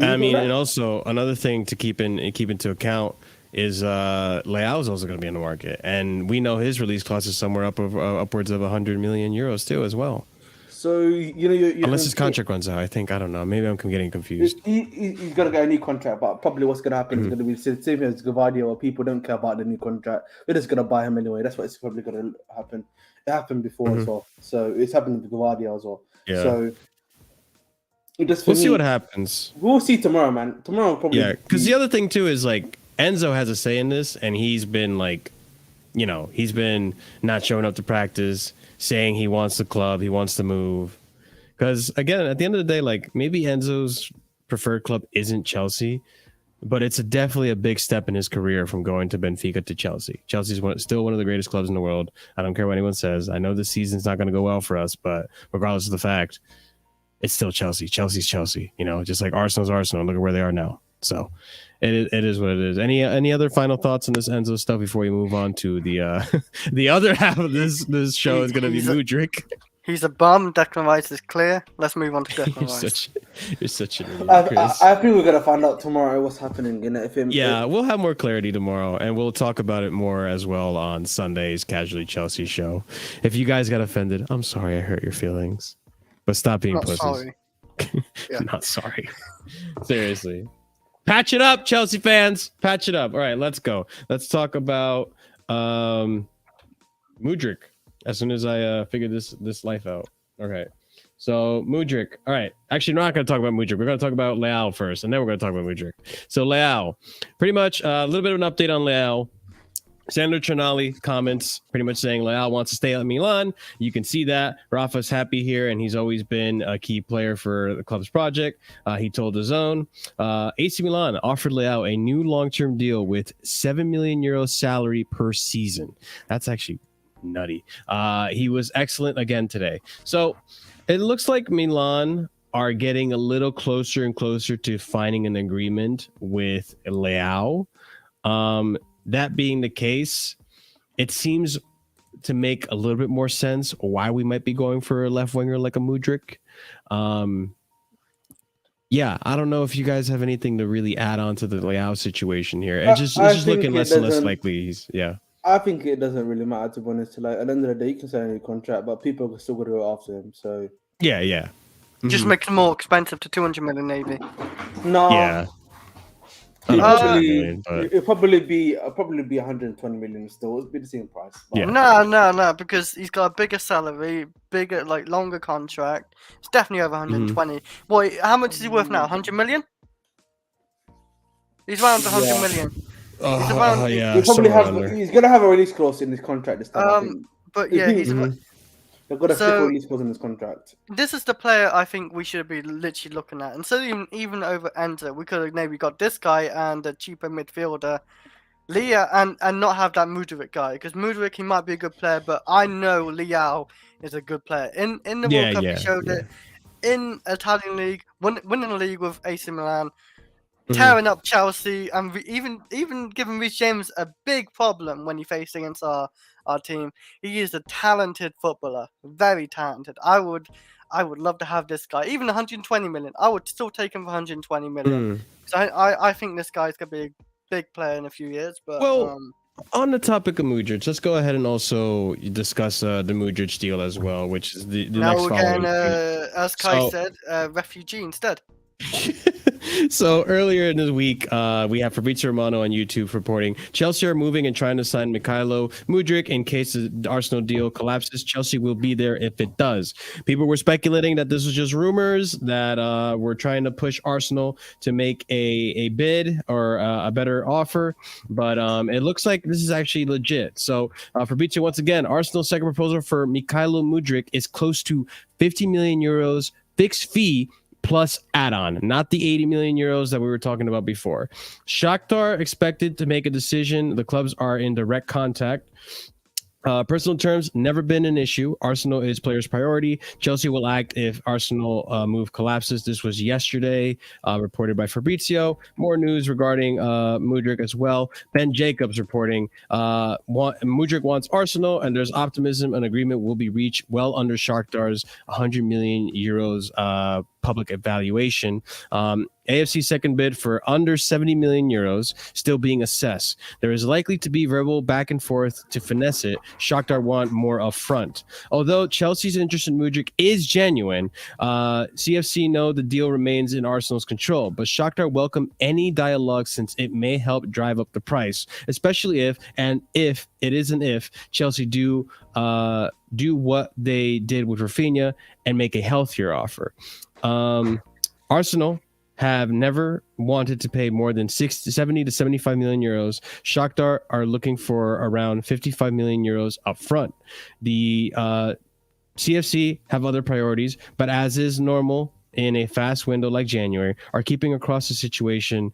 I mean, and also another thing to keep into account is Leao is also going to be in the market, and we know his release clause is somewhere upwards of 100 million euros too as well. So you know, unless his contract runs out, I don't know. Maybe I'm getting confused. He's got to get a new contract, but probably what's going to happen is going to be the same as Gavardia, where people don't care about the new contract. They're just going to buy him anyway. That's what's probably going to happen. It happened before as well, so it's happened with Gavardia as well. Yeah. So we'll see what happens. We'll see tomorrow, man. Tomorrow probably. Because the other thing too is like Enzo has a say in this, and he's been like, you know, he's been not showing up to practice, saying he wants the club, he wants to move. Because again, at the end of the day, like maybe Enzo's preferred club isn't Chelsea, but it's definitely a big step in his career from going to Benfica to Chelsea. Chelsea's still one of the greatest clubs in the world. I don't care what anyone says. I know this season's not going to go well for us, but regardless of the fact, it's still Chelsea. Chelsea's Chelsea. You know, just like Arsenal's Arsenal. Look at where they are now. So it is what it is. Any other final thoughts on this Enzo stuff before we move on to the the other half of this show is going to be Mudryk. He's a bum. Declan Rice is clear. Let's move on to Declan Rice. You're such an idiot, Chris. I think we're gonna find out tomorrow what's happening. We'll have more clarity tomorrow, and we'll talk about it more as well on Sunday's Casually Chelsea show. If you guys got offended, I'm sorry I hurt your feelings, but stop being pussies. Sorry. Not sorry. Seriously, patch it up, Chelsea fans. Patch it up. All right, let's go. Let's talk about Mudryk. As soon as I figure this life out. Okay. So Mudryk. All right. Actually, we're not going to talk about Mudryk. We're going to talk about Leao first, and then we're going to talk about Mudryk. So Leao, pretty much a little bit of an update on Leao. Sandro Tonali comments pretty much saying Leao wants to stay at Milan. You can see that. Rafa's happy here, and he's always been a key player for the club's project. He told DAZN. AC Milan offered Leao a new long-term deal with €7 million salary per season. That's actually nutty. He was excellent again today. So it looks like Milan are getting a little closer and closer to finding an agreement with Leao. That being the case, it seems to make a little bit more sense why we might be going for a left winger like a Mudryk. Yeah, I don't know if you guys have anything to really add on to the Leao situation here. It's just looking less and less likely. I think it doesn't really matter, to be honest. Like, at the end of the day, you can sign a new contract, but people are still going to go after him. So yeah. Just makes it more expensive to 200 million, maybe. No. Yeah. It'll probably be 120 million still. It'll be the same price. Yeah. No, because he's got a bigger salary, bigger, longer contract. It's definitely over 120. Boy, how much is he worth now? 100 million? He's around 100 million. He's gonna have a release clause in his contract this time. But yeah, they've got a stick release clause in his contract. This is the player I think we should be literally looking at. And so even over Enzo, we could have maybe got this guy and a cheaper midfielder, Leao, and not have that Mudryk guy, because Mudryk, he might be a good player, but I know Leao is a good player. In the World Cup, he showed it. In Italian league, winning the league with AC Milan. Tearing up Chelsea, and even giving Reece James a big problem when he faced against our team. He is a talented footballer, very talented. I would love to have this guy. Even 120 million, I would still take him for 120 million. So I think this guy's gonna be a big player in a few years. But on the topic of Mudryk, let's go ahead and also discuss the Mudryk deal as well, which is the now next we're following. As Kai said, refugee instead. So earlier in the week, we have Fabrizio Romano on YouTube reporting Chelsea are moving and trying to sign Mykhailo Mudryk in case the Arsenal deal collapses. Chelsea will be there if it does. People were speculating that this was just rumors, that we're trying to push Arsenal to make a bid or a better offer, but it looks like this is actually legit. So Fabrizio, once again, Arsenal's second proposal for Mykhailo Mudryk is close to €50 million fixed fee plus add-on, not the 80 million euros that we were talking about before. Shakhtar expected to make a decision. The clubs are in direct contact. Personal terms never been an issue. Arsenal is players' priority. Chelsea will act if Arsenal move collapses. This was yesterday, reported by Fabrizio. More news regarding Mudryk as well. Ben Jacobs reporting Mudryk wants Arsenal, and there's optimism an agreement will be reached well under Shakhtar's 100 million euros public evaluation. AFC second bid for under 70 million euros still being assessed. There is likely to be verbal back and forth to finesse it. Shakhtar want more upfront. Although Chelsea's interest in Mudryk is genuine, CFC know the deal remains in Arsenal's control, but Shakhtar welcome any dialogue since it may help drive up the price, especially if Chelsea do what they did with Rafinha and make a healthier offer. Arsenal have never wanted to pay more than 70 to 75 million euros. Shakhtar are looking for around 55 million euros up front. The CFC have other priorities, but as is normal in a fast window like January, are keeping across the situation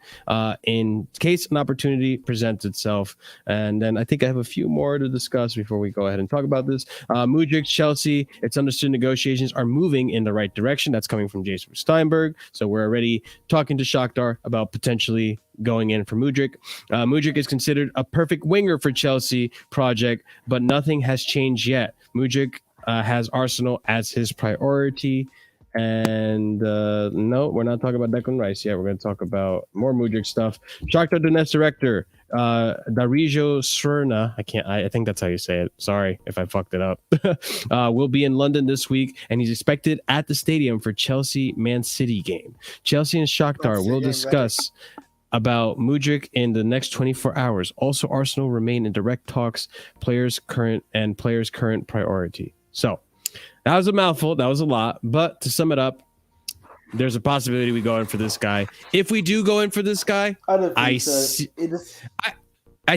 in case an opportunity presents itself. And then I think I have a few more to discuss before we go ahead and talk about this. Mudryk, Chelsea, it's understood negotiations are moving in the right direction. That's coming from Jason Steinberg. So we're already talking to Shakhtar about potentially going in for Mudryk. Mudryk is considered a perfect winger for Chelsea project, but nothing has changed yet. Mudryk has Arsenal as his priority. And no, we're not talking about Declan Rice yet. We're going to talk about more Mudryk stuff. Shakhtar Donetsk director Darijo Srna, I think that's how you say it. Sorry if I fucked it up. Will be in London this week, and he's expected at the stadium for Chelsea Man City game. Chelsea and Shakhtar will discuss about Mudryk in the next 24 hours. Also, Arsenal remain in direct talks, players' current priority. So that was a mouthful. That was a lot. But to sum it up, there's a possibility we go in for this guy. If we do go in for this guy, I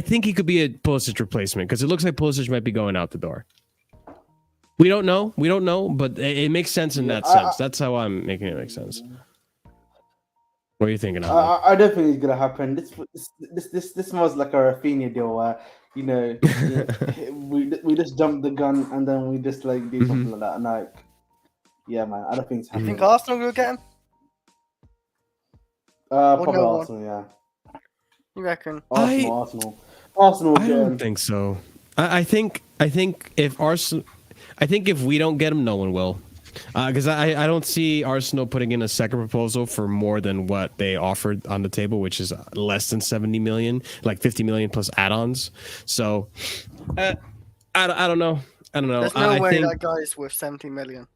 think he could be a Pulisic replacement, because it looks like Pulisic might be going out the door. We don't know, but it makes sense in that sense. That's how I'm making it make sense. What are you thinking? I don't think it's gonna happen. This was like a Rafinha deal where, you know, we just jump the gun and then we just like do something like that. And like, yeah, man, I don't think it's happening. You think Arsenal will get him? Probably no Arsenal, yeah. You reckon? Arsenal. I don't think so. I think if Arsenal, I think if we don't get him, no one will. Because I don't see Arsenal putting in a second proposal for more than what they offered on the table, which is less than 70 million, like 50 million plus add-ons. So I don't know. There's no way that guy is worth 70 million.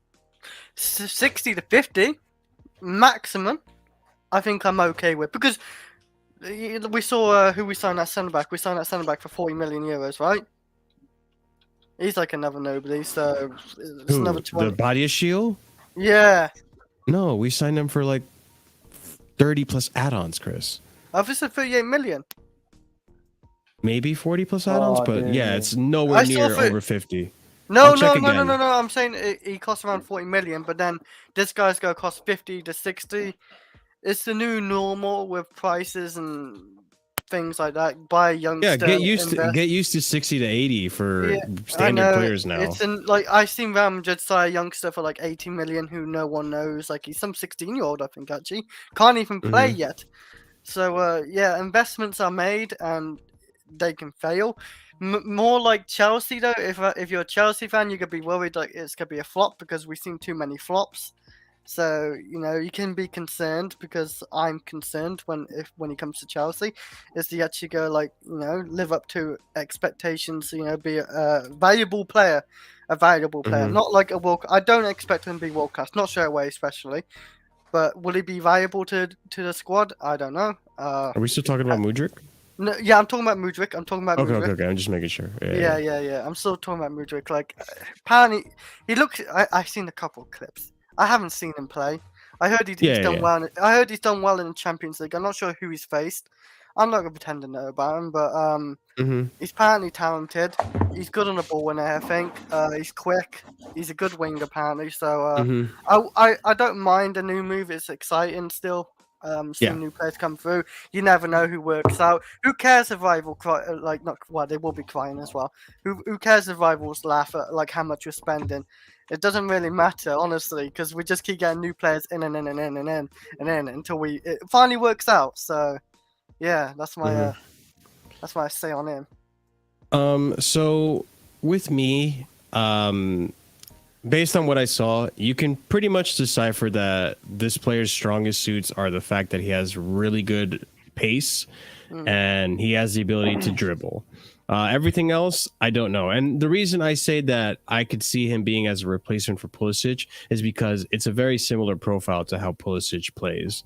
60 to 50 maximum, I think I'm okay with, because we saw who we signed at centre back. We signed that centre back for 40 million euros, right? He's like another nobody, so it's another 20. The BADIASHILE? Yeah. No, we signed him for like 30 plus add-ons, Chris. I've just said 38 million. Maybe 40 plus add-ons, but yeah, it's nowhere near over 50. No. I'm saying he costs around 40 million, but then this guy's going to cost 50 to 60. It's the new normal with prices and things like that. Buy a youngster. Yeah, get used to 60 to 80 for standard players now. It's like I've seen Real Madrid sign a youngster for like 80 million who no one knows. Like he's some 16-year-old, I think, actually can't even play yet. So yeah, investments are made and they can fail. More like Chelsea though. If you're a Chelsea fan, you could be worried like it's gonna be a flop, because we've seen too many flops. So, you know, you can be concerned, because I'm concerned when he comes to Chelsea, is he actually go like, you know, live up to expectations, you know, be a valuable player, not like a world. I don't expect him to be world class, not straight away, especially. But will he be valuable to the squad? I don't know. Are we still talking about Mudryk? No, yeah, I'm talking about Mudryk. Okay. I'm just making sure. Yeah. I'm still talking about Mudryk. Like, apparently, he looks. I've seen a couple of clips. I haven't seen him play. I heard he's done well. I heard he's done well in the Champions League. I'm not sure who he's faced. I'm not gonna pretend to know about him, but he's apparently talented. He's good on the ball winner, I think. He's quick. He's a good winger, apparently. So I don't mind a new move. It's exciting still. Seeing new players come through. You never know who works out. Who cares if rival they will be crying as well. Who cares if rivals laugh at like how much you're spending? It doesn't really matter, honestly, because we just keep getting new players in until it finally works out. So yeah, that's my that's what I say on him. So with me, based on what I saw, you can pretty much decipher that this player's strongest suits are the fact that he has really good pace and he has the ability to dribble. Everything else, I don't know. And the reason I say that I could see him being as a replacement for Pulisic is because it's a very similar profile to how Pulisic plays.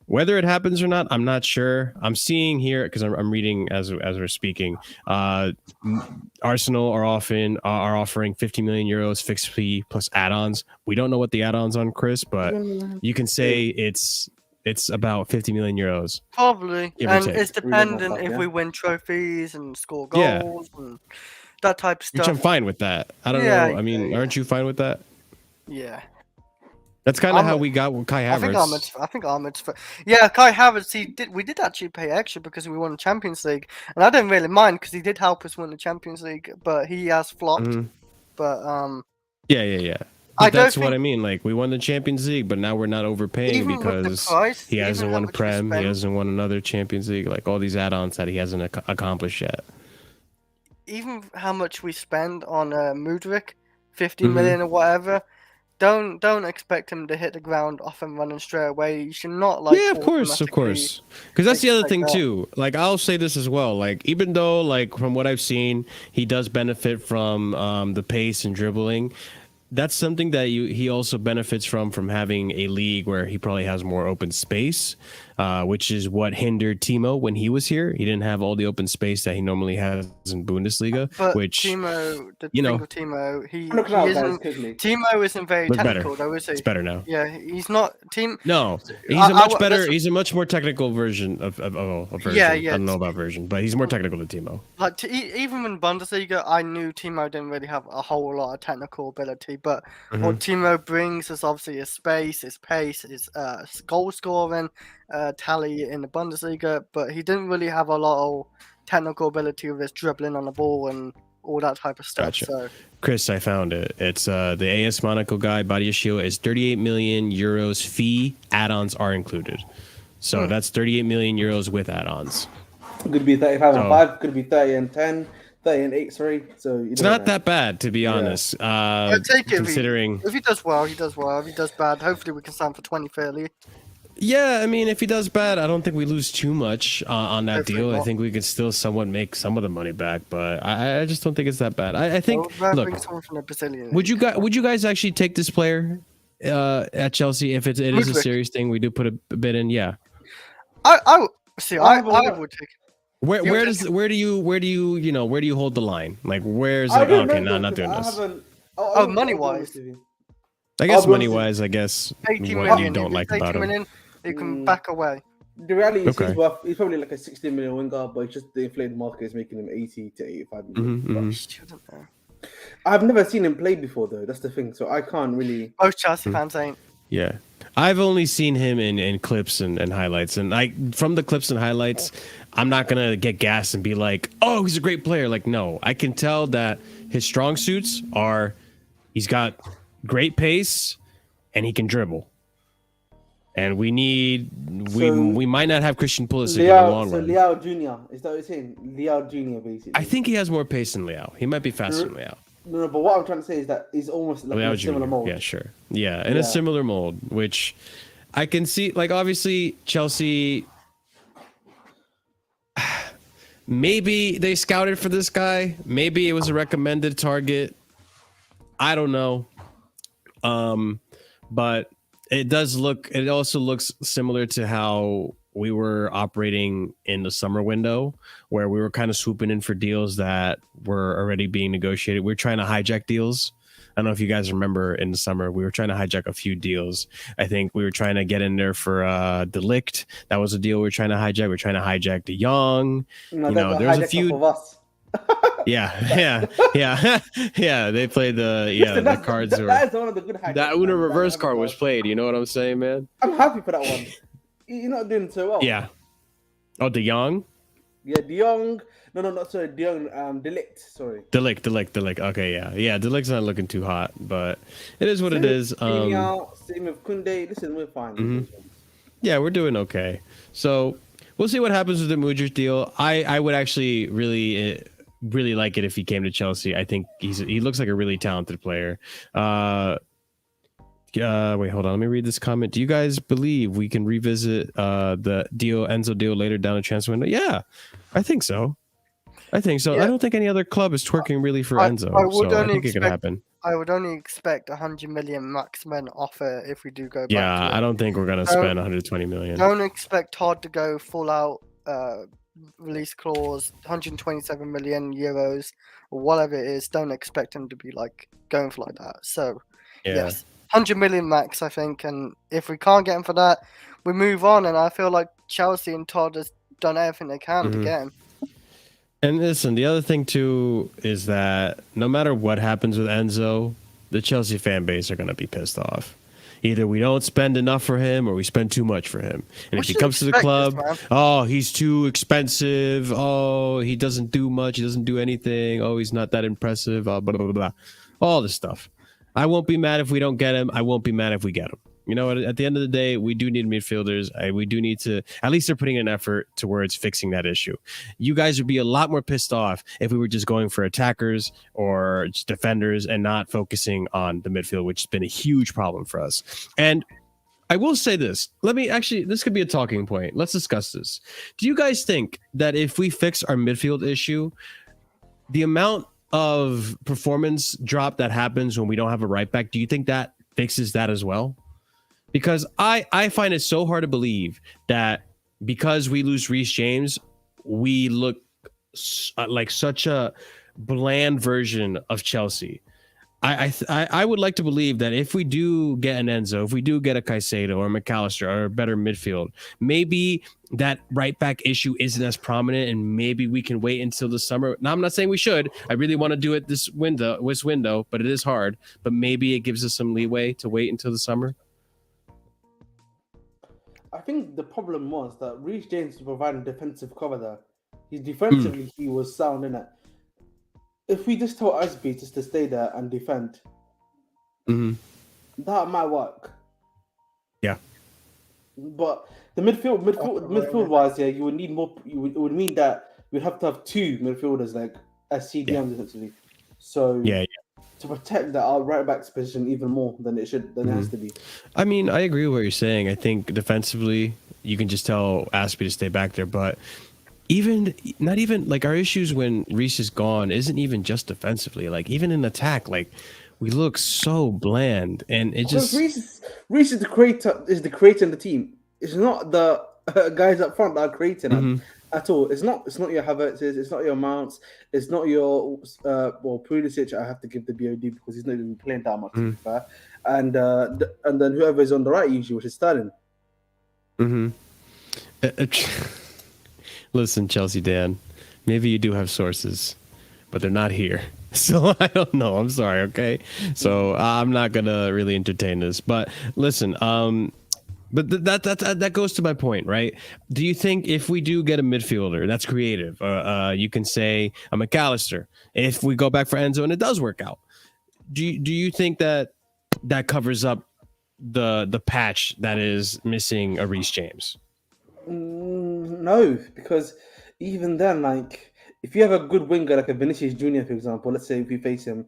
Whether it happens or not, I'm not sure. I'm seeing here, because I'm reading as we're speaking, Arsenal are offering 50 million euros fixed fee plus add-ons. We don't know what the add-ons on, Chris, but you can say it's about 50 million euros. Probably. And it's dependent if we win trophies and score goals and that type of stuff. Which I'm fine with that. I don't know. I mean, aren't you fine with that? Yeah. That's kind of how we got with Kai Havertz. I think Ahmed's. Yeah, Kai Havertz. We did actually pay extra because we won the Champions League, and I didn't really mind because he did help us win the Champions League. But he has flopped. But yeah. But that's what I mean. Like, we won the Champions League, but now we're not overpaying because he hasn't won Prem, he hasn't won another Champions League, like all these add-ons that he hasn't accomplished yet. even how much we spend on Mudryk, 15 million or whatever. Don't expect him to hit the ground off and running straight away. You should not like. Yeah, of course, because that's the other thing too. Like, I'll say this as well. Like, even though, like, from what I've seen, he does benefit from the pace and dribbling. That's something that he also benefits from having a league where he probably has more open space, which is what hindered Timo when he was here. He didn't have all the open space that he normally has in Bundesliga. But which Timo, Timo, Timo isn't very technical, though, is he? It's better now. Yeah, he's not. No, he's better. He's a much more technical version of version. Yeah. I don't know about version, but he's more technical than Timo. Like even in Bundesliga, I knew Timo didn't really have a whole lot of technical ability. But what Timo brings is obviously his space, his pace, his goal scoring tally in the Bundesliga. But he didn't really have a lot of technical ability with his dribbling on the ball and all that type of stuff. Gotcha. So, Chris, I found it. It's the AS Monaco guy. BADIASHILE is 38 million euros fee. Add-ons are included. So that's 38 million euros with add-ons. Could be 35 and 5. Could be 30 and 10. 30 and 8, sorry. So it's not that bad, to be honest. Take it considering if he does well, he does well. If he does bad, hopefully we can sign for 20 fairly. Yeah, I mean, if he does bad, I don't think we lose too much on that deal. I think we could still somewhat make some of the money back, but I just don't think it's that bad. I think. Look, would you guys actually take this player at Chelsea if it is a serious thing? We do put a bid in, yeah. I would take. Where do you hold the line? Like, where's like, okay, no, not doing this. Money wise. I guess money wise, I guess 80 what million. you don't like about him. You can back away. The reality is he's probably like a 60 million winger, but it's just the inflated market is making him 80 to 85 million. I've never seen him play before though. That's the thing. So I can't really. Most Chelsea fans ain't. Yeah. I've only seen him in clips and highlights, and from the clips and highlights, I'm not gonna get gassed and be like, "Oh, he's a great player." Like, no, I can tell that his strong suits are he's got great pace and he can dribble. And we might not have Christian Pulisic in the long run. Leao Jr. Is that what you're saying? Leao Jr. basically. I think he has more pace than Leao. He might be faster than Leao. No, but what I'm trying to say is that he's almost like in a similar mold. Yeah, sure. Yeah, in a similar mold, which I can see. Like, obviously, Chelsea. Maybe they scouted for this guy. Maybe it was a recommended target. I don't know. But it also looks similar to how we were operating in the summer window, where we were kind of swooping in for deals that were already being negotiated. We were trying to hijack deals. I don't know if you guys remember in the summer, we were trying to hijack a few deals. I think we were trying to get in there for De Ligt. That was a deal we were trying to hijack. We're trying to hijack De Jong. There's a few. Yeah. They played the cards. That's one of the good hijacks. That Uno reverse card was played. You know what I'm saying, man? I'm happy for that one. You're not doing so well. Yeah. Oh, De Jong? Yeah, De Jong. No, not sorry. De Jong. De Ligt. Sorry. De Ligt. Okay, yeah. De Ligt's not looking too hot, but it is what it is. Same with Kone. Listen, we're fine. Yeah, we're doing okay. So we'll see what happens with the Mudryk deal. I would actually really like it if he came to Chelsea. I think he looks like a really talented player. Wait, hold on. Let me read this comment. Do you guys believe we can revisit the Enzo deal later down the transfer window? Yeah, I think so. Yeah. I don't think any other club is twerking really for Enzo. I think it could happen. I would only expect 100 million maximum offer if we do go back. Yeah, I don't think we're gonna spend 120 million. Don't expect Todd to go full out release clause, 127 million euros or whatever it is. Don't expect him to be like going for like that. So yes, 100 million max, I think. And if we can't get him for that, we move on. And I feel like Chelsea and Todd has done everything they can to get him. And listen, the other thing too is that no matter what happens with Enzo, the Chelsea fan base are going to be pissed off. Either we don't spend enough for him or we spend too much for him. And if he comes to the club, he's too expensive. Oh, he doesn't do much. He doesn't do anything. Oh, he's not that impressive. Blah, blah, blah, blah. All this stuff. I won't be mad if we don't get him. I won't be mad if we get him. You know, at the end of the day, we do need midfielders. We do need to, at least they're putting an effort towards fixing that issue. You guys would be a lot more pissed off if we were just going for attackers or just defenders and not focusing on the midfield, which has been a huge problem for us. And I will say this. This could be a talking point. Let's discuss this. Do you guys think that if we fix our midfield issue, the amount of performance drop that happens when we don't have a right back, do you think that fixes that as well? Because I find it so hard to believe that because we lose Reece James, we look like such a bland version of Chelsea. I would like to believe that if we do get an Enzo, if we do get a Caicedo or MacAlister or a better midfield, maybe that right back issue isn't as prominent, and maybe we can wait until the summer. Now, I'm not saying we should. I really want to do it this window, but it is hard. But maybe it gives us some leeway to wait until the summer. I think the problem was that Reece James was providing defensive cover there. Defensively, he was sound in it. If we just told Asby just to stay there and defend, that might work. Yeah. But the midfield wise, yeah, you would need more. It would mean that we'd have to have two midfielders like as CDMs essentially. So to protect our right back's position even more than it has to be. I mean, I agree with what you're saying. I think defensively, you can just tell Aspie to stay back there, but not even like our issues when Reece is gone isn't even just defensively. Like even in attack, like we look so bland, and it just Reece is the creator in the team. It's not the guys up front that are creating at all. It's not your Havertz's, it's not your Mounts, it's not your Pulisic. I have to give the BOD because he's not even playing that much to be fair. And then whoever is on the right usually, which is Sterling. Listen, Chelsea Dan, maybe you do have sources, but they're not here. So I don't know. I'm sorry. Okay. So I'm not going to really entertain this, but listen, but that goes to my point, right? Do you think if we do get a midfielder that's creative, you can say a MacAlister, if we go back for Enzo and it does work out, do you think that covers up the patch that is missing a Reece James? No, because even then, like if you have a good winger like a Vinicius Junior, for example, let's say if we face him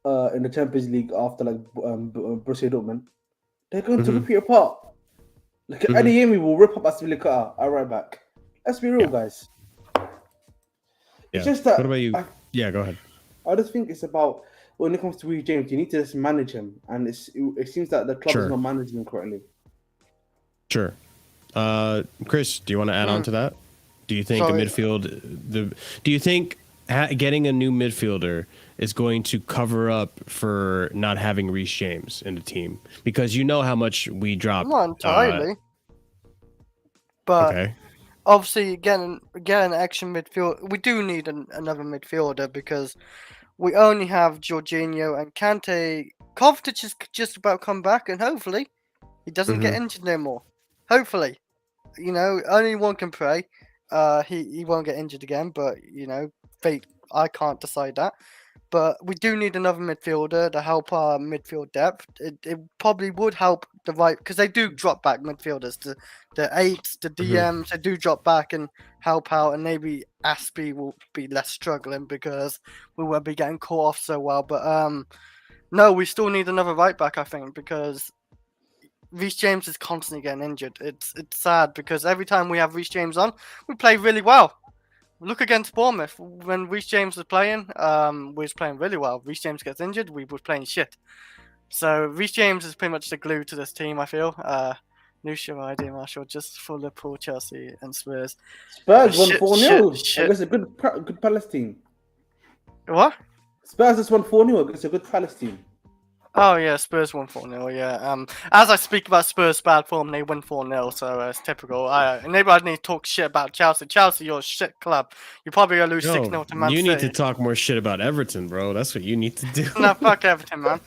in the Champions League after like Borussia Dortmund, they're going to rip you apart. Like any game, we will rip up Aspilicueta, our right back. Let's be real, guys. It's just that. What about you? Go ahead. I just think it's about when it comes to Reece James, you need to just manage him, and it seems that the club is not managing him correctly. Sure. Chris, do you want to add on to that? Do you think do you think getting a new midfielder is going to cover up for not having Reece James in the team? Because you know how much we dropped. Not entirely. But obviously, getting an action midfield, we do need another midfielder because we only have Jorginho and Kante. Kovacic is just about come back, and hopefully he doesn't get injured no more. Hopefully, only one can pray. He won't get injured again, but fate. I can't decide that. But we do need another midfielder to help our midfield depth. It probably would help the right, because they do drop back midfielders. The 8s, the DMs, they do drop back and help out, and maybe Aspie will be less struggling because we won't be getting caught off so well. But no, we still need another right back, I think, because Reece James is constantly getting injured. It's sad because every time we have Reece James on, we play really well. Look against Bournemouth when Reece James was playing. We was playing really well. Reece James gets injured, we were playing shit. So Reece James is pretty much the glue to this team, I feel. New show idea, Marshall, just for Liverpool, Chelsea, and Spurs. Spurs won 4-0 against a good Palace team. What? Spurs just won 4-0 against a good Palace team. Oh yeah, Spurs won 4-0. Yeah. As I speak about Spurs' bad form, they win 4-0, so it's typical. Maybe I need to talk shit about Chelsea. Chelsea, you're a shit club. You're probably gonna lose 6-0 to Man City. You need to talk more shit about Everton, bro. That's what you need to do. No, fuck Everton, man.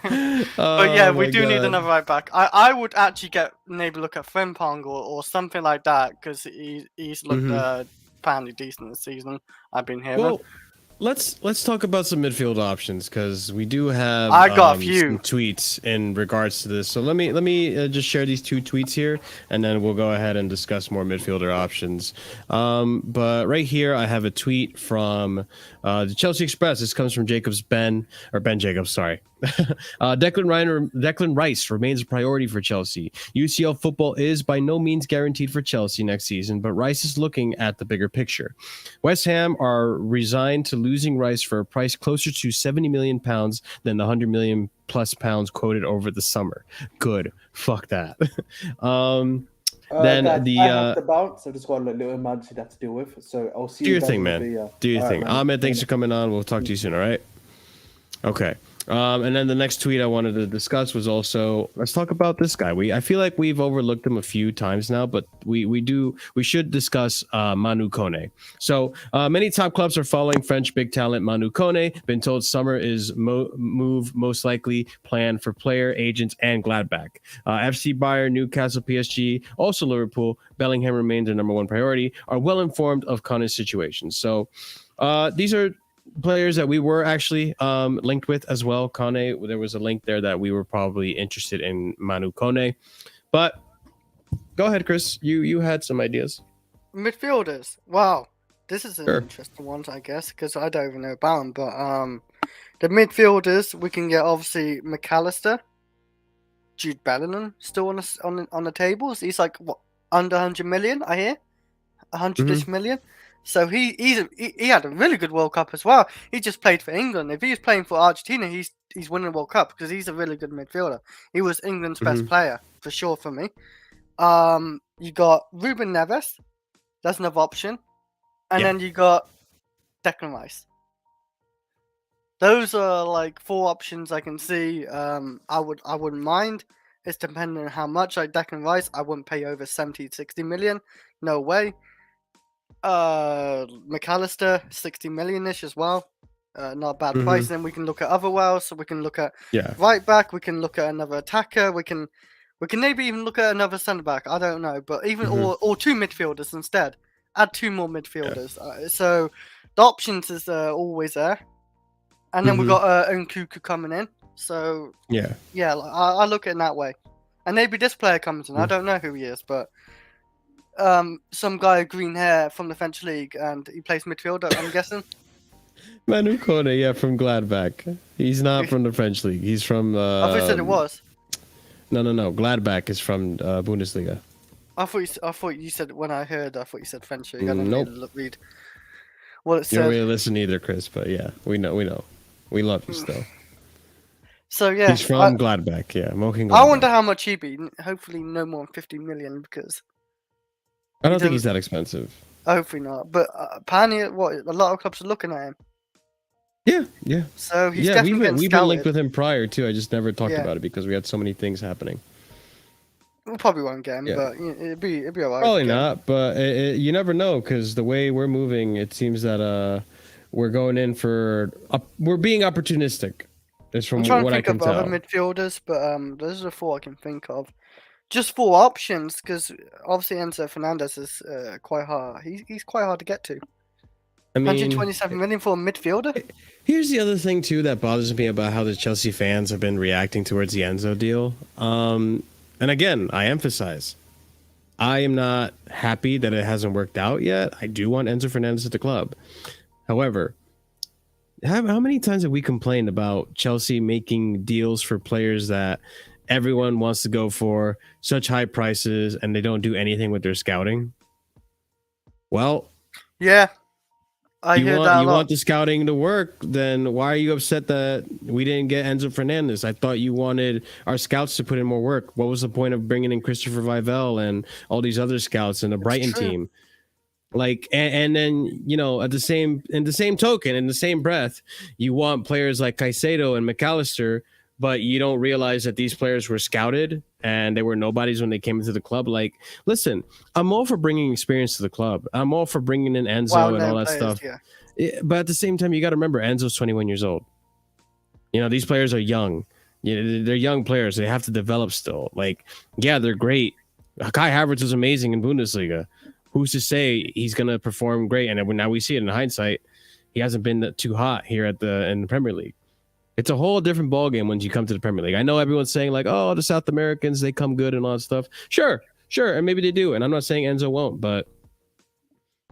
But yeah, we do need another right back. I would actually maybe look at Frimpong or something like that because he's looked apparently decent this season. I've been hearing. let's talk about some midfield options because we do have I got a few some tweets in regards to this. So let me just share these 2 tweets here, and then we'll go ahead and discuss more midfielder options. But right here, I have a tweet from the Chelsea Express. This comes from Ben Jacobs. Sorry. Declan Rice remains a priority for Chelsea. UCL football is by no means guaranteed for Chelsea next season, but Rice is looking at the bigger picture. West Ham are resigned to losing Rice for a price closer to £70 million than the £100 million plus quoted over the summer. Good. Fuck that. Then guys, the I have to bounce. I've just got a little emergency that to deal with. So I'll see do you your guys thing, in man. the video. Do your thing. Man. Ahmed, thanks for coming on. We'll talk to you soon. All right. Okay. And then the next tweet I wanted to discuss was also, let's talk about this guy. I feel like we've overlooked him a few times now, but we should discuss Manu Kone. So many top clubs are following French big talent Manu Kone. Been told summer is move most likely planned for player, agents, and Gladbach. FC Bayern, Newcastle, PSG, also Liverpool, Bellingham remains their number 1 priority, are well informed of Kone's situation. So these are players that we were actually linked with as well. Kone, there was a link there that we were probably interested in Manu Kone. But go ahead, Chris. You had some ideas. Midfielders. Wow, this is an interesting one, I guess, because I don't even know about them. But the midfielders, we can get obviously MacAlister, Jude Bellingham still on the tables. He's like what, under 100 million, I hear, 100-ish million. So he had a really good World Cup as well. He just played for England. If he was playing for Argentina, he's winning the World Cup because he's a really good midfielder. He was England's best player for sure for me. You got Ruben Neves. That's another option, and then you got Declan Rice. Those are like 4 options I can see. I wouldn't mind. It's depending on how much. Like Declan Rice, I wouldn't pay over 70-60 million. No way. MacAlister 60 million-ish as well. Not a bad price. Then we can look at other wells. So we can look at right back. We can look at another attacker. We can maybe even look at another centre back. I don't know, but even or 2 midfielders instead. Add 2 more midfielders. So the options is always there. And then we got Nkunku coming in. So yeah, I look at it that way. And maybe this player comes in. I don't know who he is, but. Some guy with green hair from the French league, and he plays midfielder, I'm guessing. Manu Kone, from Gladbach. He's not from the French league. He's from. I thought you said it was. No. Gladbach is from Bundesliga. I thought you said when I heard. I thought you said French league. I didn't nope. read what it said. You don't really listen either, Chris. But yeah, we know. We love you still. So yeah, he's from Gladbach. Yeah, Gladbach. I wonder how much he'd be. Hopefully, no more than 50 million because. I don't think he's that expensive. Hopefully not. But apparently, a lot of clubs are looking at him. Yeah. So he's definitely getting we've been linked with him prior too. I just never talked about it because we had so many things happening. We probably won't get him, but it'd be alright. Probably not, but you never know because the way we're moving, it seems that we're going in for we're being opportunistic. Is from what I can tell. I'm trying to think of other midfielders, but those are the 4 I can think of. Just 4 options, because obviously Enzo Fernandez is quite hard. He's quite hard to get to. I mean, 127 million for a midfielder. Here's the other thing too that bothers me about how the Chelsea fans have been reacting towards the Enzo deal. And again, I emphasize, I am not happy that it hasn't worked out yet. I do want Enzo Fernandez at the club. However, how many times have we complained about Chelsea making deals for players that everyone wants to go for such high prices and they don't do anything with their scouting? Well, yeah, you want the scouting to work, then why are you upset that we didn't get Enzo Fernandez? I thought you wanted our scouts to put in more work. What was the point of bringing in Christopher Vivell and all these other scouts and the Brighton team? Like, and then, in the same token, in the same breath, you want players like Caicedo and MacAlister, but you don't realize that these players were scouted and they were nobodies when they came into the club. Like, listen, I'm all for bringing experience to the club. I'm all for bringing in Enzo and all that stuff. Yeah. But at the same time, you got to remember, Enzo's 21 years old. These players are young. They're young players. They have to develop still. Like, yeah, they're great. Kai Havertz was amazing in Bundesliga. Who's to say he's going to perform great? And now we see it in hindsight. he hasn't been too hot here in the Premier League. It's a whole different ballgame when you come to the Premier League. I know everyone's saying like, oh, the South Americans, they come good and all that stuff. Sure, and maybe they do. And I'm not saying Enzo won't, but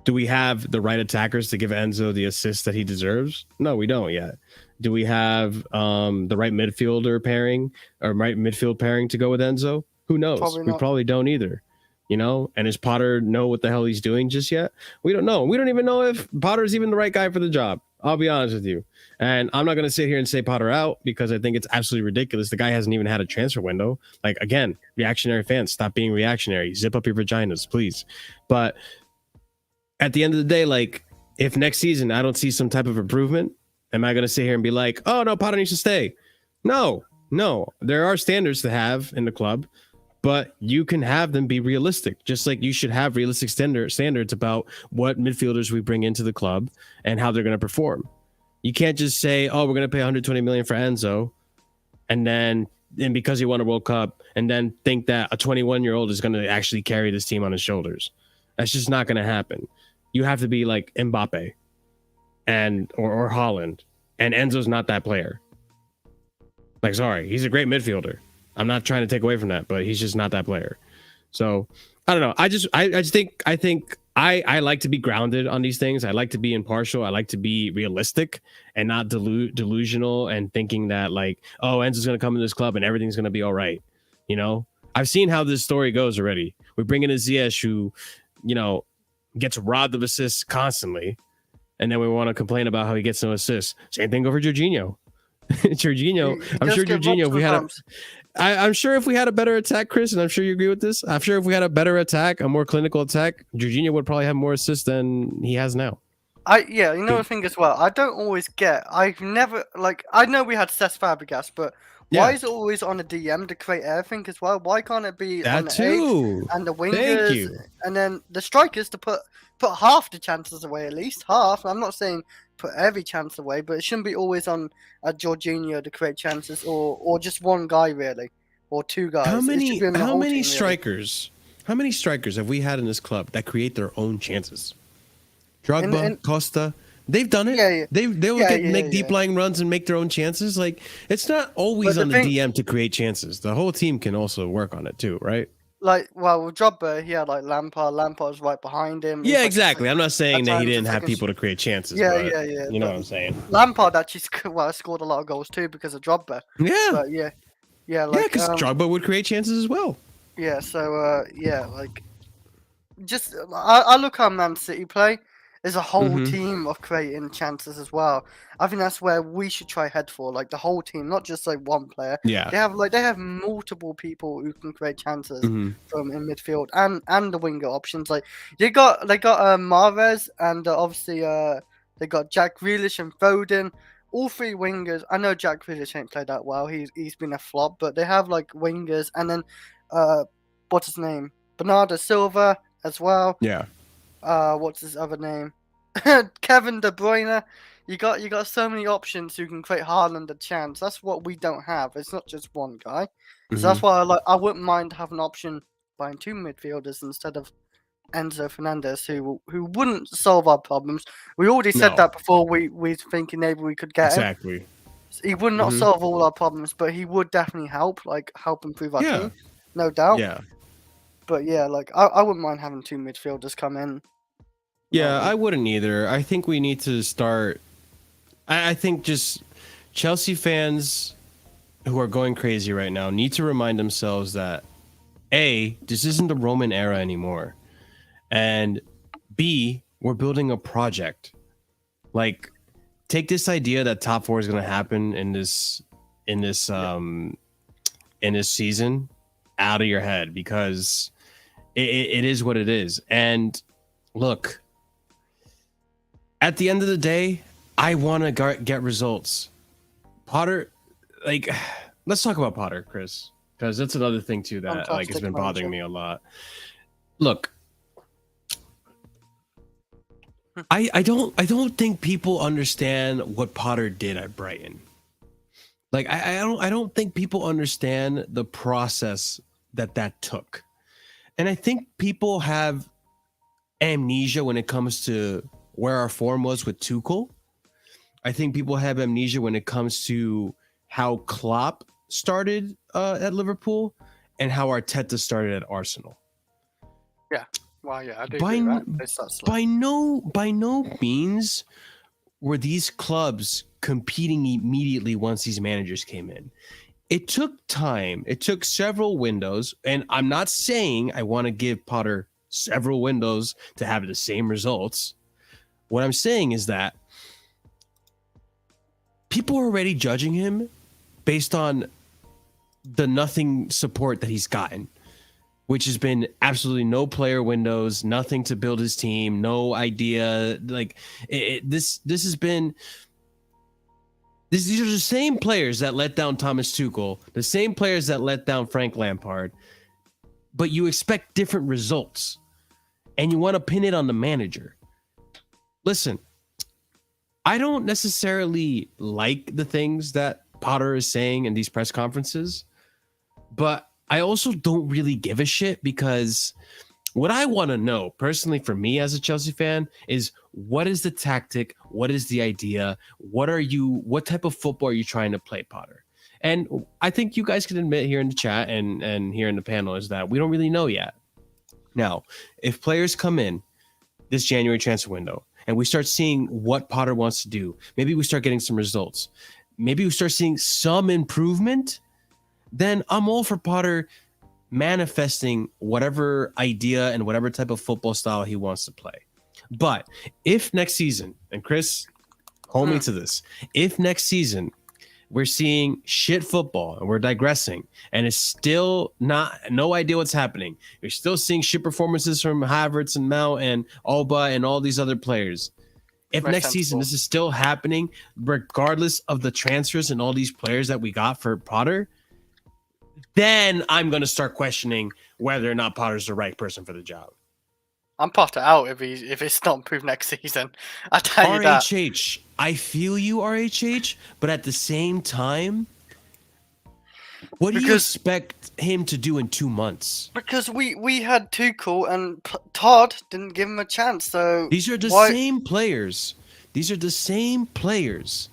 do we have the right attackers to give Enzo the assist that he deserves? No, we don't yet. Do we have the right midfielder pairing or right midfield pairing to go with Enzo? Who knows? We probably don't either. You know, and does Potter know what the hell he's doing just yet? We don't know. We don't even know if Potter is even the right guy for the job. I'll be honest with you. And I'm not going to sit here and say Potter out because I think it's absolutely ridiculous. The guy hasn't even had a transfer window. Like, again, reactionary fans, stop being reactionary. Zip up your vaginas, please. But at the end of the day, like, if next season I don't see some type of improvement, am I going to sit here and be like, oh, no, Potter needs to stay? No. There are standards to have in the club, but you can have them be realistic, just like you should have realistic standards about what midfielders we bring into the club and how they're going to perform. You can't just say, oh, we're going to pay 120 million for Enzo, and because he won a World Cup, and then think that a 21-year-old is going to actually carry this team on his shoulders. That's just not going to happen. You have to be like Mbappe or Haaland, and Enzo's not that player. Like, sorry, he's a great midfielder. I'm not trying to take away from that, but he's just not that player. So I don't know. I think I like to be grounded on these things. I like to be impartial. I like to be realistic and not delusional and thinking that like, oh, Enzo's going to come in this club and everything's going to be all right. You know, I've seen how this story goes already. We bring in a Ziyech who, you know, gets robbed of assists constantly. And then we want to complain about how he gets no assists. Same thing over Jorginho. I'm sure Jorginho, I'm sure if we had a better attack, Chris, and I'm sure you agree with this, I'm sure if we had a better attack, a more clinical attack, Jorginho would probably have more assists than he has now. You know the thing as well, I don't always get, I've never, like, I know we had Cesc Fabregas, but why is it always on a DM to create everything as well? Why can't it be that on the too? 8 and the wingers and then the strikers to put half the chances away, at least half? I'm not saying put every chance away, but it shouldn't be always on a Jorginho to create chances, or just one guy really, or two guys. How many strikers have we had in this club that create their own chances? Drogba, Costa, they've done it. Yeah. They'll make deep lying runs and make their own chances. Like, it's not always on the DM to create chances. The whole team can also work on it too, right? Like, well, with Drogba, he had like Lampard. Lampard's right behind him. Yeah, exactly. I'm not saying that he didn't have people to create chances. Yeah. You know what I'm saying? Lampard actually scored a lot of goals too because of Drogba. Yeah. But because Drogba would create chances as well. Yeah. So like, just I look how Man City play. There's a whole team of creating chances as well. I think that's where we should try head for, like the whole team, not just like one player. Yeah, they have multiple people who can create chances from in midfield and the winger options. Like they got Mahrez and obviously they got Jack Grealish and Foden. All three wingers. I know Jack Grealish ain't played that well. He's been a flop, but they have like wingers and then what's his name? Bernardo Silva as well. Yeah. What's his other name? Kevin De Bruyne. You got so many options who can create Haaland a chance. That's what we don't have. It's not just one guy. So that's why I wouldn't mind having an option buying two midfielders instead of Enzo Fernandez, who wouldn't solve our problems. We already said that before. We thinking maybe we could get him. He would not solve all our problems, but he would definitely help improve our team, no doubt. Yeah. But like I wouldn't mind having two midfielders come in. Yeah, I wouldn't either. I think we need to start. I think just Chelsea fans who are going crazy right now need to remind themselves that A, this isn't the Roman era anymore, and B, we're building a project. Like, take this idea that top four is going to happen in this season out of your head, because it is what it is. And look, at the end of the day, I want to get results. Potter, like, let's talk about Potter, Chris, because that's another thing too that has been bothering me a lot. Look, I don't think people understand what Potter did at Brighton. Like, I don't think people understand the process that took. And I think people have amnesia when it comes to where our form was with Tuchel. I think people have amnesia when it comes to how Klopp started at Liverpool and how Arteta started at Arsenal. Yeah. Well, yeah, I do agree with that. By no means were these clubs competing immediately once these managers came in. It took time. It took several windows. And I'm not saying I want to give Potter several windows to have the same results. What I'm saying is that people are already judging him based on the nothing support that he's gotten, which has been absolutely no player windows, nothing to build his team, no idea. Like this has been. These are the same players that let down Thomas Tuchel, the same players that let down Frank Lampard, but you expect different results, and you want to pin it on the manager. Listen, I don't necessarily like the things that Potter is saying in these press conferences, but I also don't really give a shit, because what I want to know personally for me as a Chelsea fan is, what is the tactic? What is the idea? What type of football are you trying to play, Potter? And I think you guys can admit here in the chat and here in the panel is that we don't really know yet. Now, if players come in this January transfer window and we start seeing what Potter wants to do, maybe we start getting some results, maybe we start seeing some improvement, then I'm all for Potter manifesting whatever idea and whatever type of football style he wants to play. But if next season, and Chris, hold me to this, if next season we're seeing shit football and we're digressing and it's still no idea what's happening, you're still seeing shit performances from Havertz and Mount and Alba and all these other players, if next season this is still happening regardless of the transfers and all these players that we got for Potter, then I'm going to start questioning whether or not Potter's the right person for the job. I'm Potter out if it's not improved next season. I tell you that. RHH, I feel you, RHH, but at the same time, what do you expect him to do in 2 months? Because we had Tuchel and Todd didn't give him a chance. So these are the same players. These are the same players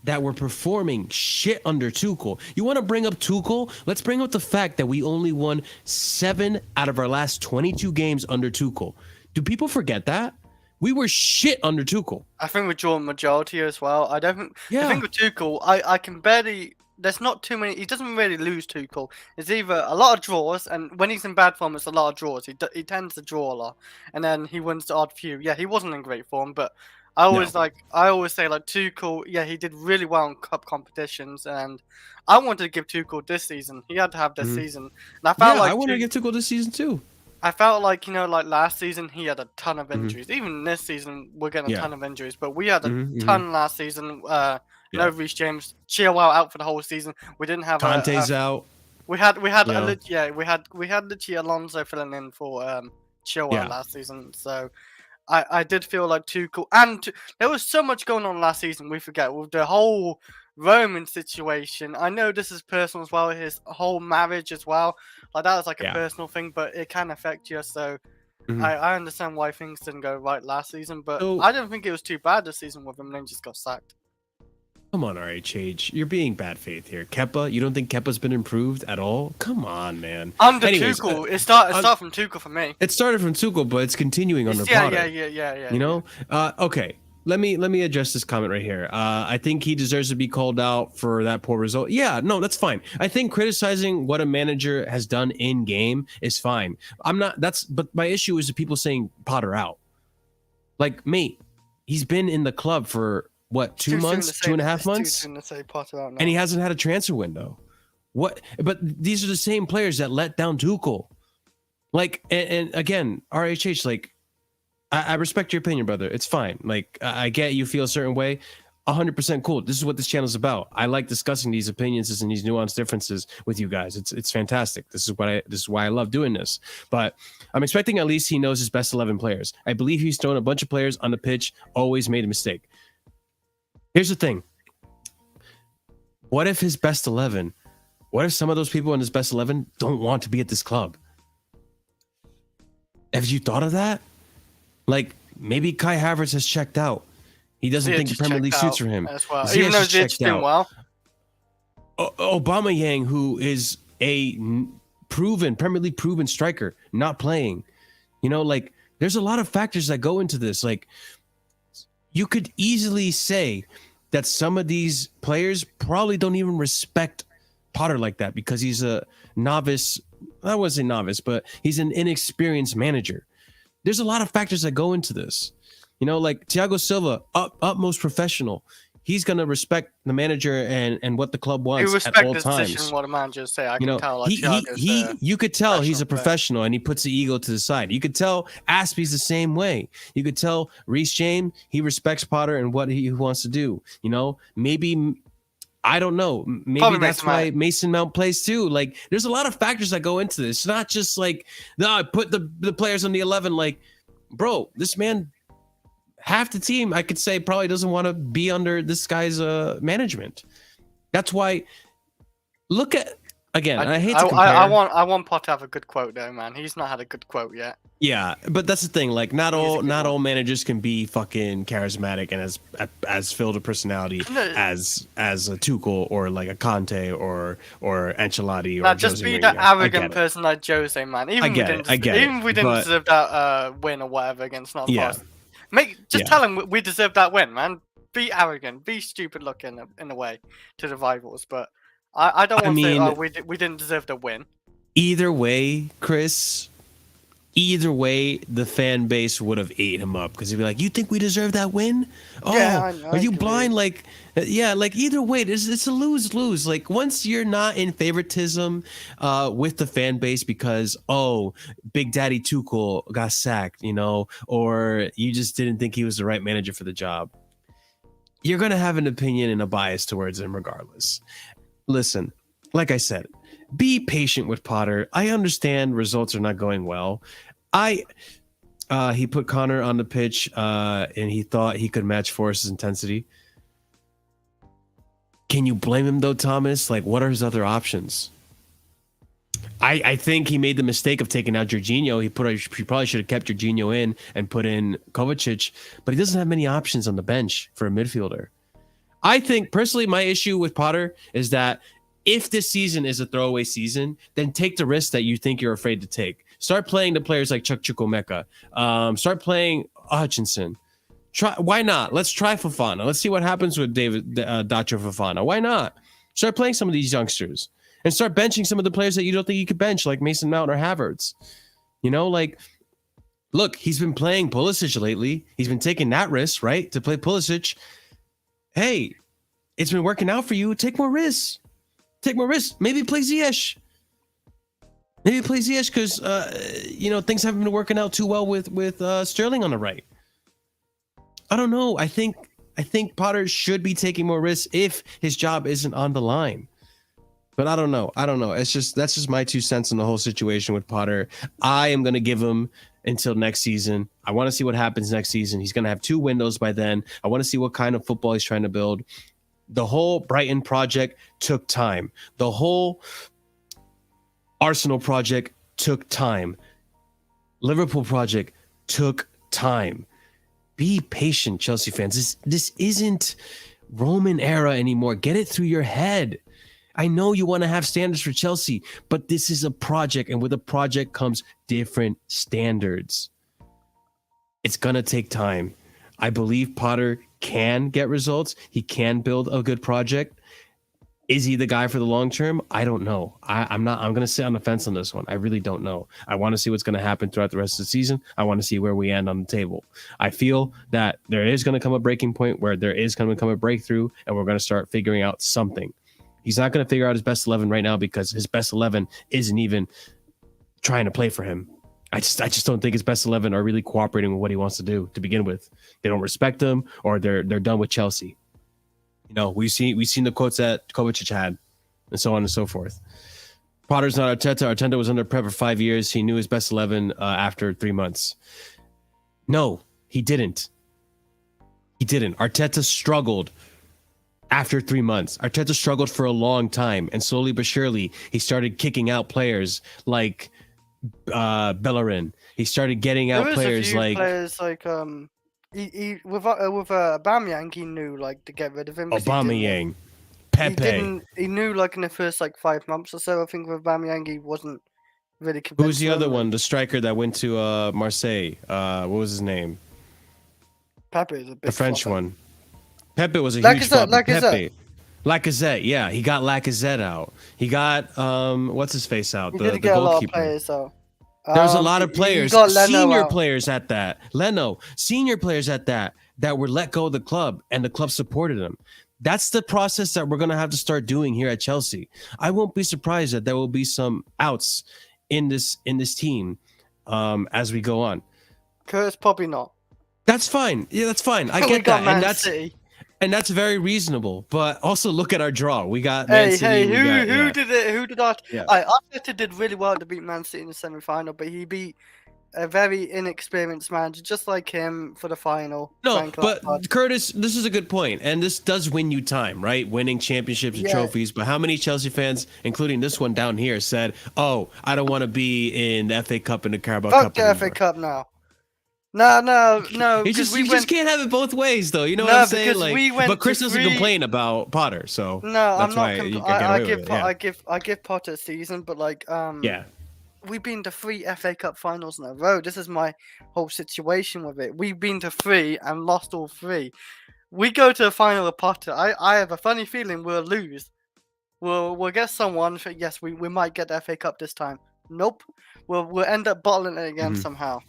that were performing shit under Tuchel. You want to bring up Tuchel? Let's bring up the fact that we only won 7 out of our last 22 games under Tuchel. Do people forget that? We were shit under Tuchel. I think we drew a majority as well. I think with Tuchel, I can barely... There's not too many... He doesn't really lose Tuchel. It's either a lot of draws, and when he's in bad form, it's a lot of draws. He tends to draw a lot, and then he wins the odd few. Yeah, he wasn't in great form, but I always say Tuchel, yeah, he did really well in cup competitions, and I wanted to give Tuchel this season. He had to have this season. And I felt I wanted to give Tuchel this season too. I felt like, last season he had a ton of injuries. Even this season we're getting a ton of injuries, but we had a ton last season. No Reece James, Chilwell out for the whole season. We didn't have Conte's out. We had literally Alonso filling in for Chilwell last season. So I did feel like Tuchel, and there was so much going on last season. We forget with the whole Roman situation. I know this is personal as well. His whole marriage as well. Like that was like a personal thing, but it can affect you. So I understand why things didn't go right last season, but I don't think it was too bad this season with him. Then just got sacked. Come on, RHH. You're being bad faith here. Kepa, you don't think Kepa's been improved at all? Come on, man. Under Tuchel. It started from Tuchel for me. It started from Tuchel, but it's continuing under Potter. Yeah. You know? Okay. Let me address this comment right here. I think he deserves to be called out for that poor result. Yeah, no, that's fine. I think criticizing what a manager has done in game is fine. But my issue is the people saying Potter out. Like, mate, he's been in the club for what, 2 months, 2.5 months? Too soon to say Potter out now. And he hasn't had a transfer window. What? But these are the same players that let down Tuchel. Like, and again, RHH, like, I respect your opinion, brother. It's fine. Like, I get you feel a certain way. 100% cool. This is what this channel is about. I like discussing these opinions and these nuanced differences with you guys. It's fantastic. This is why I love doing this. But I'm expecting at least he knows his best 11 players. I believe he's thrown a bunch of players on the pitch, always made a mistake. Here's the thing. What if his best 11? What if some of those people in his best 11 don't want to be at this club? Have you thought of that? Like, maybe Kai Havertz has checked out. He doesn't think the Premier League suits for him. As well. Even though Ziyech's doing well. Aubameyang, who is a Premier League proven striker, not playing. You know, like, there's a lot of factors that go into this. Like, you could easily say that some of these players probably don't even respect Potter like that because he's a novice. I wouldn't say novice, but he's an inexperienced manager. There's a lot of factors that go into this. You know, like Thiago Silva, utmost professional. He's going to respect the manager and what the club wants at all times. Decision, what the managers say. I can tell. Like, you could tell he's a professional and he puts the ego to the side. You could tell Aspie's the same way. You could tell Reece James, he respects Potter and what he wants to do. You know, maybe, I don't know. Maybe probably that's why Mason Mount plays too. Like, there's a lot of factors that go into this. It's not just like, no, put the players on the 11. Like, bro, this man, half the team, I could say, probably doesn't want to be under this guy's management. That's why. Look at again. I hate to compare. I want Potter to have a good quote though, man. He's not had a good quote yet. Yeah, but that's the thing. Like, not all managers can be fucking charismatic and as filled with personality as a Tuchel or like a Conte or Ancelotti or just be that arrogant person like Jose, man. Even we didn't deserve that win or whatever against Nottingham Forest. Tell him we deserve that win, man. Be arrogant, be stupid looking in a way to the rivals, but I don't want to say we didn't deserve the win. Either way, Chris. Either way, the fan base would have ate him up because he'd be like, "You think we deserve that win? Oh, yeah, I know, are you blind?" Like, yeah, like either way, it's a lose-lose. Like, once you're not in favoritism with the fan base because Big Daddy Tuchel got sacked, you know, or you just didn't think he was the right manager for the job, you're gonna have an opinion and a bias towards him regardless. Listen, like I said, be patient with Potter. I understand results are not going well. He put Connor on the pitch and he thought he could match Forrest's intensity. Can you blame him though, Thomas? Like, what are his other options? I think he made the mistake of taking out Jorginho. He probably should have kept Jorginho in and put in Kovacic, but he doesn't have many options on the bench for a midfielder. I think personally, my issue with Potter is that if this season is a throwaway season, then take the risk that you think you're afraid to take. Start playing the players like Chukwuemeka. Start playing Hutchinson. Why not? Let's try Fofana. Let's see what happens with Dacho Fofana. Why not? Start playing some of these youngsters and start benching some of the players that you don't think you could bench, like Mason Mount or Havertz. You know, like, look, he's been playing Pulisic lately. He's been taking that risk, right, to play Pulisic. Hey, it's been working out for you. Take more risks. Take more risks. Maybe play Ziyech. Maybe play Ziyech because things haven't been working out too well with Sterling on the right. I don't know. I think Potter should be taking more risks if his job isn't on the line. But I don't know. That's just my 2 cents on the whole situation with Potter. I am gonna give him until next season. I want to see what happens next season. He's gonna have 2 windows by then. I want to see what kind of football he's trying to build. The whole Brighton project took time. The whole Arsenal project took time. Liverpool project took time. Be patient, Chelsea fans. This isn't Roman era anymore. Get it through your head. I know you want to have standards for Chelsea, but this is a project, and with a project comes different standards. It's going to take time. I believe Potter can get results. He can build a good project. Is he the guy for the long term? I don't know. I'm going to sit on the fence on this one. I really don't know. I want to see what's going to happen throughout the rest of the season. I want to see where we end on the table. I feel that there is going to come a breaking point where there is going to come a breakthrough, and we're going to start figuring out something. He's not going to figure out his best 11 right now because his best 11 isn't even trying to play for him. I just don't think his best 11 are really cooperating with what he wants to do to begin with. They don't respect him, or they're done with Chelsea. You know, we've seen the quotes that Kovacic had, and so on and so forth. Potter's not Arteta. Arteta was under prep for 5 years. He knew his best 11 after 3 months. No, he didn't. Arteta struggled after 3 months. Arteta struggled for a long time, and slowly but surely, he started kicking out players like Bellerin. He started getting out players like He with Aubameyang, he knew like to get rid of him. Aubameyang, Pepe. He knew like in the first like 5 months or so. I think with Aubameyang, he wasn't really convinced. Who's the other one? The striker that went to Marseille. What was his name? Pepe is a big the French flopper. one. Pepe was a huge flopper. Lacazette. Lacazette, yeah, he got Lacazette out. He got what's his face out. He the did get goalkeeper. a lot of players though. There's a lot of players, senior players at that. Senior players at that were let go of the club, and the club supported them. That's the process that we're gonna have to start doing here at Chelsea. I won't be surprised that there will be some outs in this team as we go on. Curtis, probably not. That's fine. Yeah, that's fine. I get that, and that's very reasonable. But also look at our draw. We got Man City. Who did it? Who did that? Yeah. Arteta did really well to beat Man City in the semi-final, but he beat a very inexperienced manager, just like him, for the final. No, but Curtis, this is a good point, and this does win you time, right? Winning championships and trophies. But how many Chelsea fans, including this one down here, said, "Oh, I don't want to be in the FA Cup and the Carabao Cup anymore." Fuck the FA Cup now. No. You just can't have it both ways, though. You know what I'm saying? Like, but Chris doesn't complain about Potter, so I'm not. I give Potter a season, but like, we've been to 3 FA Cup finals in a row. This is my whole situation with it. We've been to 3 and lost all 3. We go to the final with Potter. I have a funny feeling we'll lose. We'll get someone. Yes, we might get the FA Cup this time. Nope. We'll end up bottling it again somehow.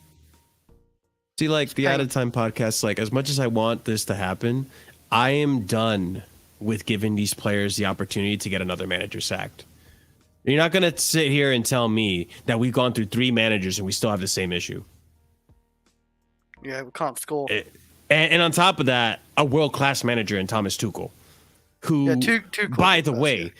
See, like the Out of Time podcast, like as much as I want this to happen, I am done with giving these players the opportunity to get another manager sacked. You're not going to sit here and tell me that we've gone through 3 managers and we still have the same issue. Yeah, we can't score. And on top of that, a world-class manager in Thomas Tuchel, who, by the way,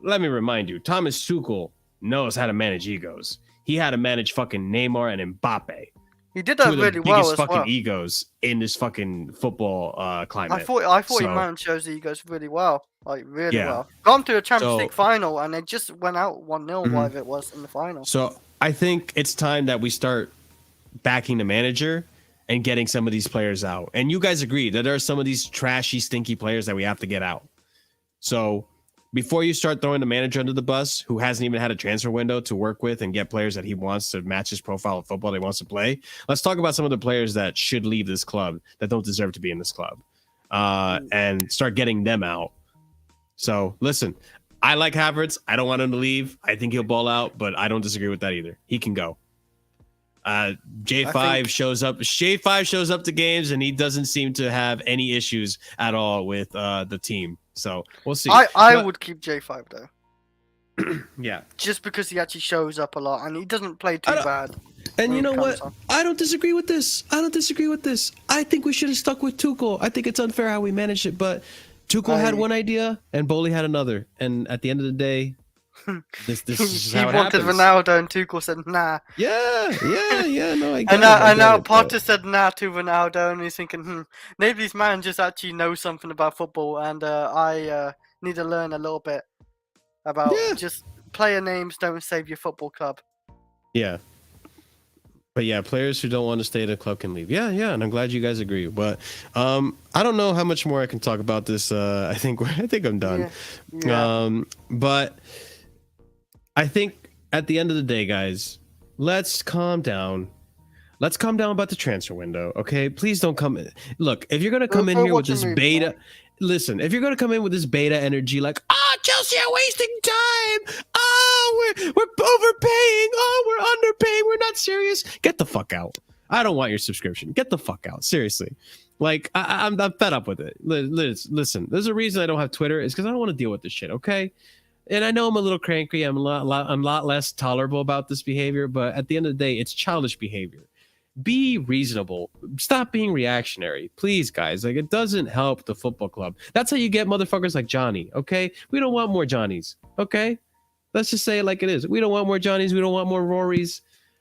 let me remind you, Thomas Tuchel knows how to manage egos. He had to manage fucking Neymar and Mbappe. He did that really well as well. Biggest fucking egos in this fucking football climate. I thought he managed those egos really well, like really well. Gone to a Champions League final and they just went out 1-0, whatever it was in the final. So I think it's time that we start backing the manager and getting some of these players out. And you guys agree that there are some of these trashy, stinky players that we have to get out. So before you start throwing the manager under the bus, who hasn't even had a transfer window to work with and get players that he wants to match his profile of football that he wants to play, let's talk about some of the players that should leave this club, that don't deserve to be in this club, and start getting them out. So, listen, I like Havertz. I don't want him to leave. I think he'll ball out, but I don't disagree with that either. He can go. J5 shows up. J5 shows up to games, and he doesn't seem to have any issues at all with the team. So we'll see. I would keep J5 though. Yeah, just because he actually shows up a lot and he doesn't play too bad. And you know what? I don't disagree with this. I think we should have stuck with Tuchel. I think it's unfair how we managed it, but Tuchel had one idea and Bowley had another. And at the end of the day, this is how it happens. He wanted Ronaldo and Tuchel said nah. Yeah. No, I get and now Potter said nah to Ronaldo, and he's thinking, maybe these managers actually know something about football, and I need to learn a little bit about just player names don't save your football club. Yeah. But yeah, players who don't want to stay at a club can leave. Yeah, and I'm glad you guys agree. But I don't know how much more I can talk about this. I think I'm done. Yeah. But I think at the end of the day, guys, let's calm down. Let's calm down about the transfer window, okay? Please don't come in. Look, if you're going to come in here with this beta... Listen, if you're going to come in with this beta energy like, Chelsea are wasting time. We're overpaying. We're underpaying. We're not serious. Get the fuck out. I don't want your subscription. Get the fuck out. Seriously. Like, I'm fed up with it. Listen, there's a reason I don't have Twitter. It's because I don't want to deal with this shit, okay? And I know I'm a little cranky. I'm a lot less tolerable about this behavior, but at the end of the day, it's childish behavior. Be reasonable. Stop being reactionary. Please, guys. Like, it doesn't help the football club. That's how you get motherfuckers like Johnny, okay? We don't want more Johnnies, okay? Let's just say it like it is. We don't want more Johnnies. We don't want more Rorys.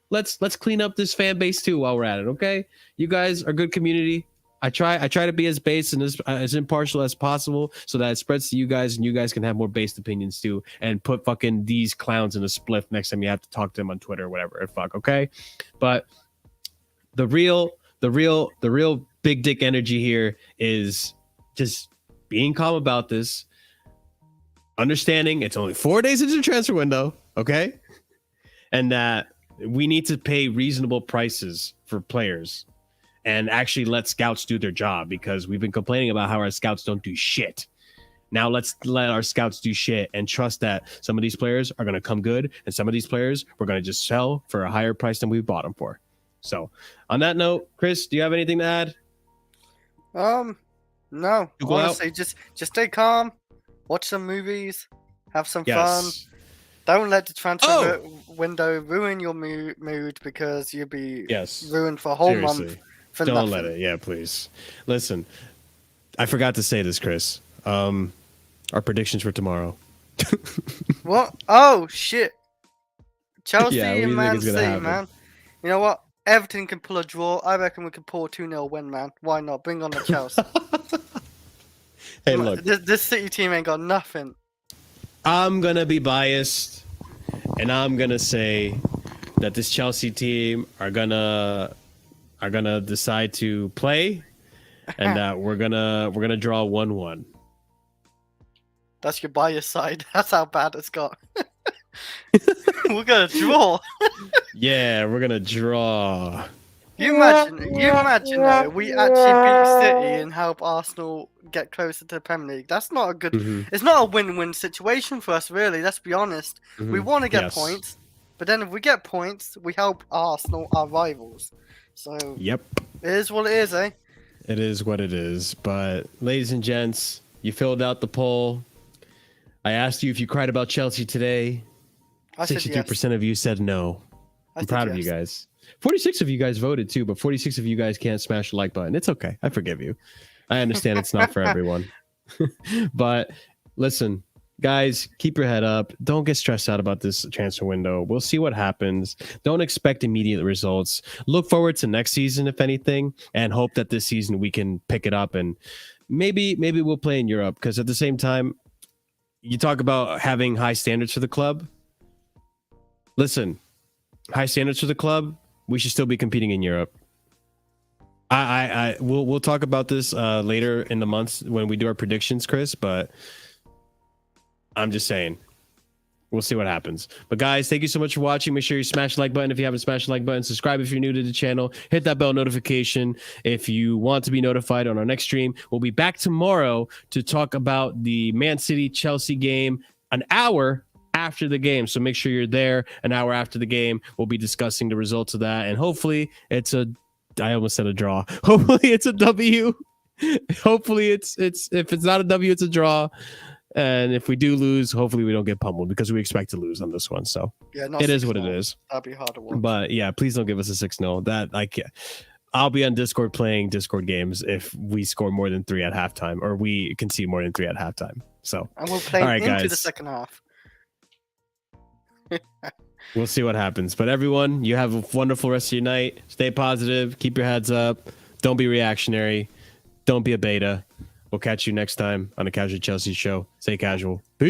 Let's clean up this fan base too while we're at it, okay? You guys are good community. I try to be as based and as impartial as possible so that it spreads to you guys and you guys can have more based opinions too and put fucking these clowns in a spliff next time you have to talk to them on Twitter or whatever. Fuck, okay? But the real the real big dick energy here is just being calm about this, understanding it's only 4 days into the transfer window, okay, and that we need to pay reasonable prices for players and actually let scouts do their job, because we've been complaining about how our scouts don't do shit. Now let's let our scouts do shit and trust that some of these players are going to come good, and some of these players we're going to just sell for a higher price than we bought them for. So on that note, Chris, do you have anything to add? No. Honestly, just stay calm, watch some movies, have some fun. Don't let the transfer window ruin your mood, because you'll be ruined for a whole month for nothing. Don't let it. Yeah, please. Listen, I forgot to say this, Chris. Our predictions for tomorrow. What? Oh shit! Chelsea and Man City, man. You know what? Everton can pull a draw. I reckon we can pull a 2-0 win, man. Why not? Bring on the Chelsea. Hey, look. This City team ain't got nothing. I'm gonna be biased, and I'm gonna say that this Chelsea team are gonna decide to play, and that we're gonna draw 1-1. That's your bias side. That's how bad it's got. We're gonna draw. Yeah, we're gonna draw. You imagine though, we actually beat City and help Arsenal get closer to the Premier League. That's not a good. It's not a win-win situation for us, really. Let's be honest. We want to get points, but then if we get points, we help Arsenal, our rivals. So yep, it is what it is, eh? It is what it is. But ladies and gents, you filled out the poll. I asked you if you cried about Chelsea today. 63% of you said no. I'm proud of you guys. 46 of you guys voted too, but 46 of you guys can't smash the like button. It's okay. I forgive you. I understand it's not for everyone. But listen, guys, keep your head up. Don't get stressed out about this transfer window. We'll see what happens. Don't expect immediate results. Look forward to next season, if anything, and hope that this season we can pick it up, and maybe we'll play in Europe, because at the same time, you talk about having high standards for the club. Listen, high standards for the club, we should still be competing in Europe. We'll talk about this later in the months when we do our predictions, Chris, but I'm just saying, we'll see what happens. But guys, thank you so much for watching. Make sure you smash the like button if you haven't smashed the like button. Subscribe if you're new to the channel. Hit that bell notification if you want to be notified on our next stream. We'll be back tomorrow to talk about the Man City Chelsea game an hour after the game. So make sure you're there an hour after the game. We'll be discussing the results of that, and hopefully it's I almost said a draw. Hopefully it's a W. Hopefully it's if it's not a W, it's a draw. And if we do lose, hopefully we don't get pummeled, because we expect to lose on this one. So yeah, it is what it is. That'd be hard to watch. But yeah, please don't give us a 6-0. That I can't. I'll be on Discord playing Discord games if we score more than 3 at halftime, or we concede more than 3 at halftime. So and we'll play into the second half. We'll see what happens. But everyone, you have a wonderful rest of your night. Stay positive. Keep your heads up. Don't be reactionary. Don't be a beta. We'll catch you next time on the Casually Chelsea show. Stay casual. Peace.